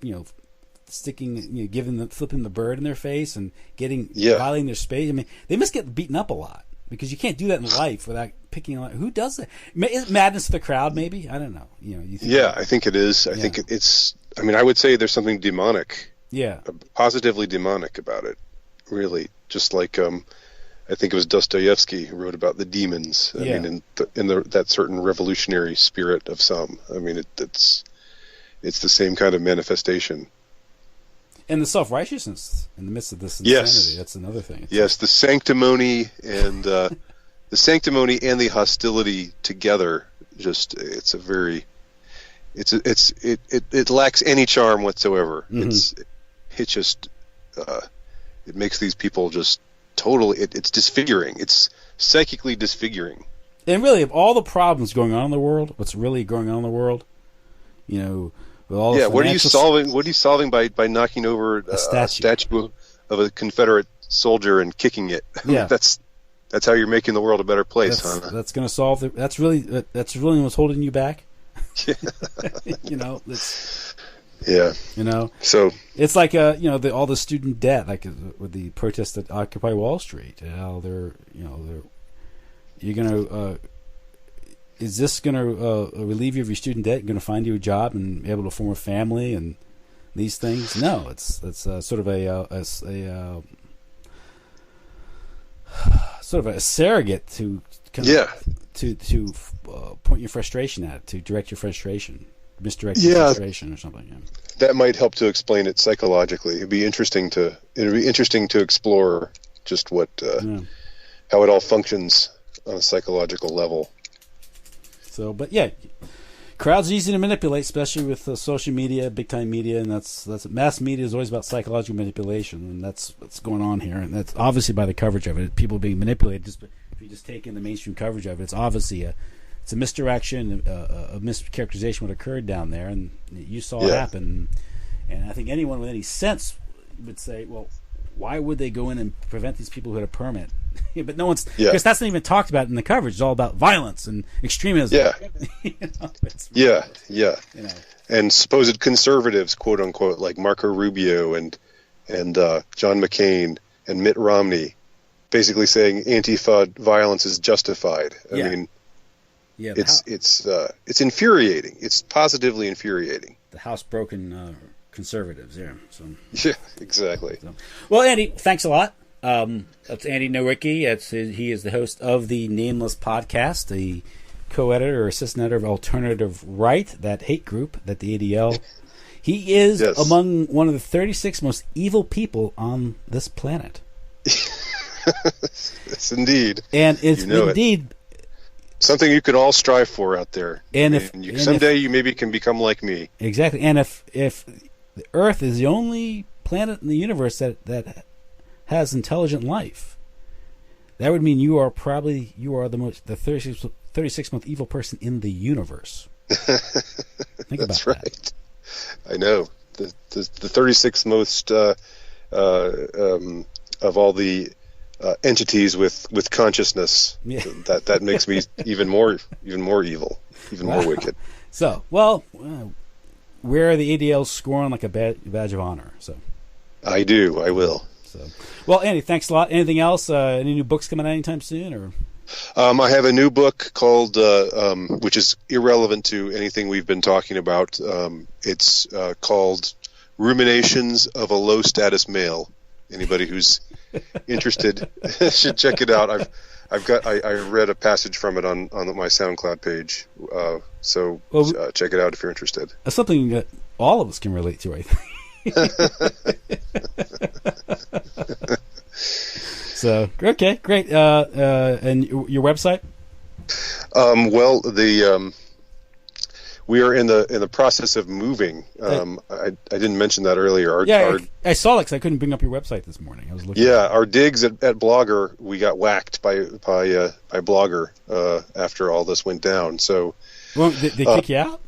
S9: flipping the bird in their face and violating their space? I mean, they must get beaten up a lot. Because you can't do that in life without picking on. Who does that? Is it madness of the crowd? Maybe, I don't know. You think
S10: I think it is. I think it's. I mean, I would say there's something demonic.
S9: Yeah.
S10: Positively demonic about it. Really, just like I think it was Dostoevsky who wrote about the demons. I mean, in that certain revolutionary spirit of some. I mean, it's the same kind of manifestation.
S9: And the self-righteousness in the midst of this insanity, that's another thing.
S10: Yes, the sanctimony and the hostility together. Just it lacks any charm whatsoever. Mm-hmm. It makes these people just totally. It's disfiguring. It's psychically disfiguring.
S9: And really, of all the problems going on in the world, what's really going on in the world,
S10: what are you solving? What are you solving by knocking over a statue of a Confederate soldier and kicking it?
S9: Yeah,
S10: that's how you're making the world a better place,
S9: That's going to solve it. That's really what's holding you back.
S10: So
S9: it's like all the student debt, like with the protests that Occupy Wall Street. Is this going to relieve you of your student debt? Going to find you a job and be able to form a family and these things? No, it's sort of a surrogate to to point your frustration at, to direct your frustration, misdirect your frustration or something. Yeah.
S10: That might help to explain it psychologically. It'd be interesting to explore just how it all functions on a psychological level.
S9: So, but yeah, crowds are easy to manipulate, especially with social media, big time media, and that's mass media is always about psychological manipulation, and that's what's going on here, and that's obviously by the coverage of it. People being manipulated. If you just take in the mainstream coverage of it, it's obviously a misdirection, a mischaracterization of what occurred down there, and you saw it happen. And I think anyone with any sense would say, well, why would they go in and prevent these people who had a permit? But no one's, because that's not even talked about in the coverage. It's all about violence and extremism.
S10: And supposed conservatives, quote unquote, like Marco Rubio and John McCain and Mitt Romney, basically saying Antifa violence is justified. I mean, it's infuriating. It's positively infuriating.
S9: The housebroken conservatives, So.
S10: Yeah, exactly.
S9: So. Well, Andy, thanks a lot. That's Andy Nowicki. He is the host of the Namelesss Podcast, the co-editor or assistant editor of Alternative Right, that hate group that the ADL. He is among one of the 36 most evil people on this planet.
S10: Yes, indeed.
S9: And it's indeed
S10: something you could all strive for out there.
S9: And
S10: someday you maybe can become like me.
S9: Exactly. And if the Earth is the only planet in the universe that has intelligent life, that would mean you are the 36th most evil person in the universe. Think about
S10: That's right. I know. The 36th most of all the entities with consciousness. Yeah. That makes me even more evil, even more wicked.
S9: So, wear the ADL scorn like a badge of honor. So,
S10: I do. I will.
S9: So, well, Andy, thanks a lot. Anything else? Any new books coming out anytime soon? Or
S10: I have a new book called, which is irrelevant to anything we've been talking about. It's called "Ruminations of a Low Status Male." Anybody who's interested should check it out. I read a passage from it on my SoundCloud page. So check it out if you're interested.
S9: That's something that all of us can relate to, I think. So okay, great. And your website?
S10: Well, we are in the process of moving. I didn't mention that earlier.
S9: I saw it because I couldn't bring up your website this morning. I was looking.
S10: Yeah, our digs at Blogger, we got whacked by Blogger after all this went down. So,
S9: well, they kick you out?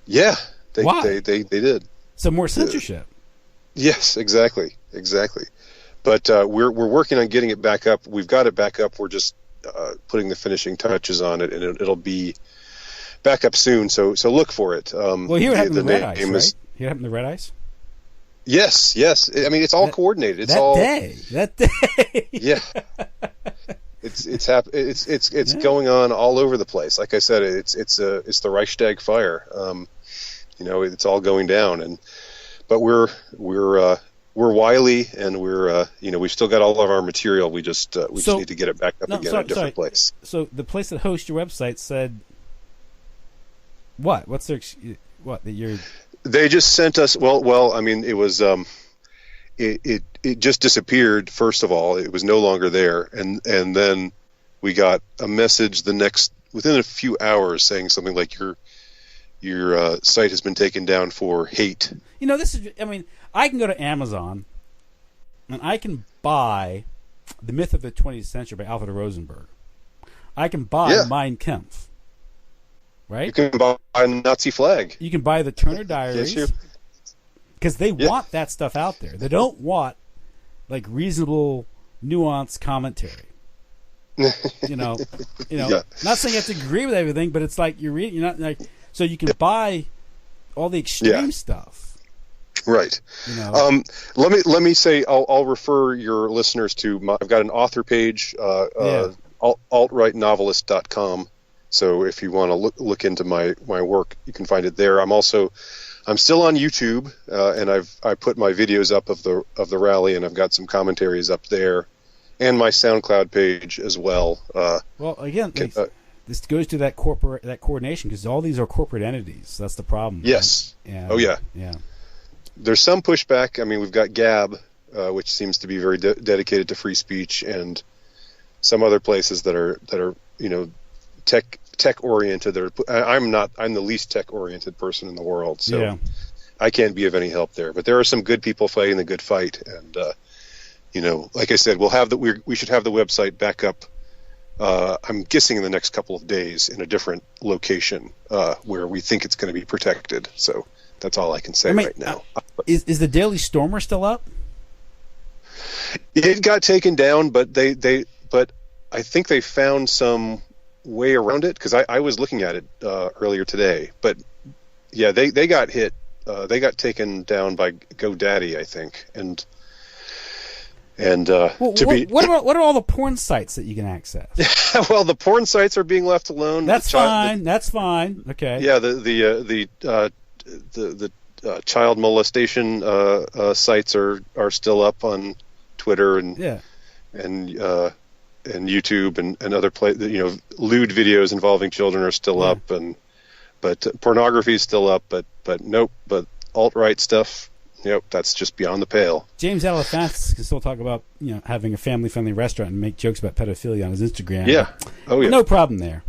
S10: Yeah,
S9: Why?
S10: They did.
S9: So more censorship.
S10: Yes, exactly. But we're working on getting it back up. We've got it back up. We're just putting the finishing touches on it, and it'll be back up soon. So look for it.
S9: Well, here it happened in the Red Ice, right? Here it happened in the Red Ice.
S10: Yes. I mean, it's all coordinated. It's
S9: that day.
S10: Yeah. It's going on all over the place. Like I said, it's the Reichstag fire. It's all going down, but we're wily, and we've still got all of our material. We just need to get it back up again at a different place.
S9: So the place that hosts your website said what? What's their what that you're?
S10: They just sent us. Well. I mean, it was it just disappeared. First of all, it was no longer there, and then we got a message within a few hours saying something like your site has been taken down for hate.
S9: This is. I mean, I can go to Amazon, and I can buy The Myth of the 20th Century by Alfred Rosenberg. I can buy Mein Kampf. Right?
S10: You can buy a Nazi flag.
S9: You can buy the Turner Diaries. Because they want that stuff out there. They don't want like reasonable, nuanced commentary. Not saying you have to agree with everything, but it's like you're reading. You're not like so you can buy all the extreme stuff.
S10: Right. Let me say I'll refer your listeners to I've got an author page, altrightnovelist.com. So if you want to look into my work, you can find it there. I'm still on YouTube, and I put my videos up of the rally, and I've got some commentaries up there, and my SoundCloud page as well.
S9: Well, again, this goes to that coordination, because all these are corporate entities. That's the problem.
S10: Yes. Yeah. There's some pushback. I mean, we've got Gab, which seems to be very dedicated to free speech, and some other places that are tech oriented. I'm the least tech oriented person in the world, so I can't be of any help there. But there are some good people fighting the good fight, and like I said, we should have the website back up. I'm guessing in the next couple of days in a different location where we think it's going to be protected. So that's all I can say right now.
S9: Is the Daily Stormer still up?
S10: It got taken down, but but I think they found some way around it, because I was looking at it earlier today. But yeah, they got hit. They got taken down by GoDaddy, I think. What
S9: are all the porn sites that you can access?
S10: Well, the porn sites are being left alone.
S9: That's fine. That's fine. Okay.
S10: Yeah, the child molestation sites are still up on Twitter and YouTube and other lewd videos involving children are still up, but pornography is still up, but nope, but alt-right stuff, that's just beyond the pale.
S9: James Alefantis can still talk about having a family-friendly restaurant and make jokes about pedophilia on his Instagram.
S10: Yeah.
S9: No problem there.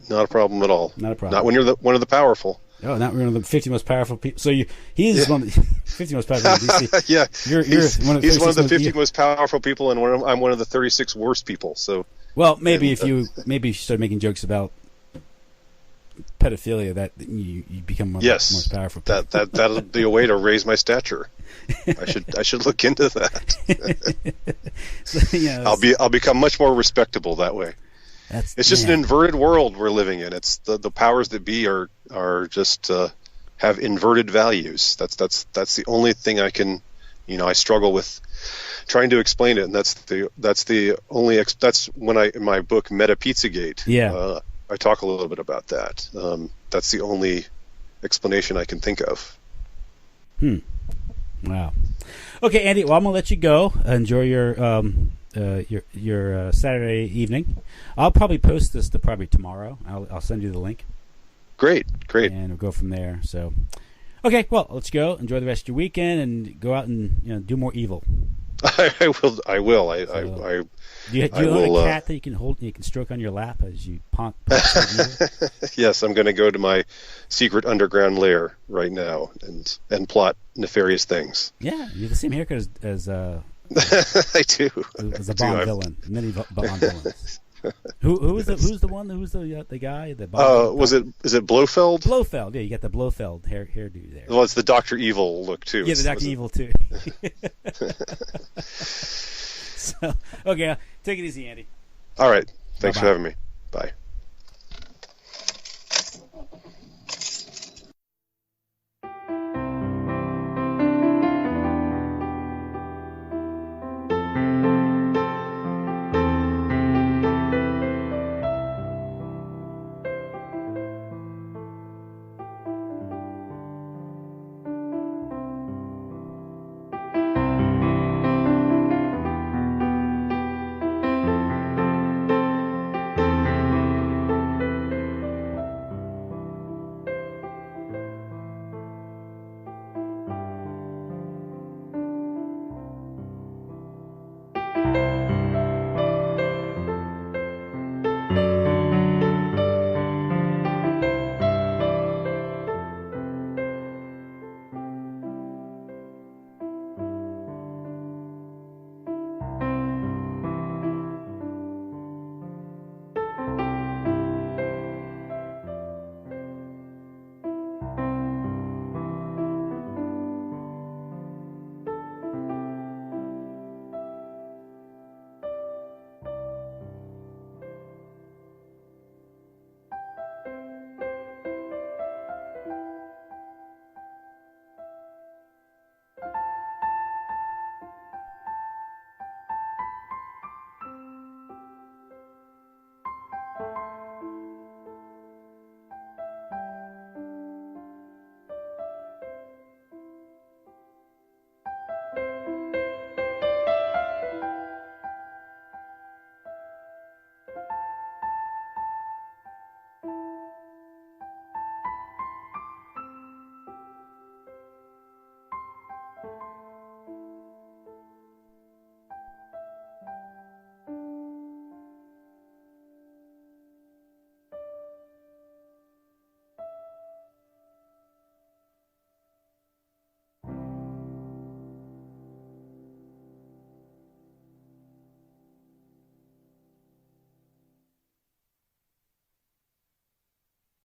S10: Not a problem at all.
S9: Not a problem.
S10: Not when you're one of the powerful.
S9: Oh, not one of the 50 most powerful people. So he's one of the 50 most powerful people in DC.
S10: Yeah,
S9: he's
S10: one of the 50 most powerful people, and I'm one of the 36 worst people. So,
S9: well, maybe you start making jokes about pedophilia, that you become one of the most powerful people.
S10: That'll be a way to raise my stature. I should look into that. I'll become much more respectable that way. It's just an inverted world we're living in. It's the powers that be are just have inverted values. That's the only thing I can, I struggle with trying to explain it, and that's when in my book Meta Pizzagate. I talk a little bit about that. That's the only explanation I can think of.
S9: Wow. Okay, Andy. Well, I'm gonna let you go. Enjoy your Saturday evening. I'll probably post this probably tomorrow. I'll send you the link.
S10: Great.
S9: And we'll go from there. So, okay. Well, let's go. Enjoy the rest of your weekend and go out and do more evil.
S10: I will.
S7: Do you own a cat that you can hold and you can stroke on your lap as you punk?
S10: Yes, I'm going to go to my secret underground lair right now and plot nefarious things.
S7: Yeah, you have the same haircut as
S10: I do.
S7: As a Bond villain, many Bond villains. Who's the guy?
S10: Is it Blofeld?
S7: Blofeld, yeah, you got the Blofeld hairdo there.
S10: Well, it's the Dr. Evil look too.
S7: Yeah, the Dr. Evil too. So, okay, take it easy, Andy.
S10: All right, thanks
S7: Bye-bye.
S10: for having me. Bye.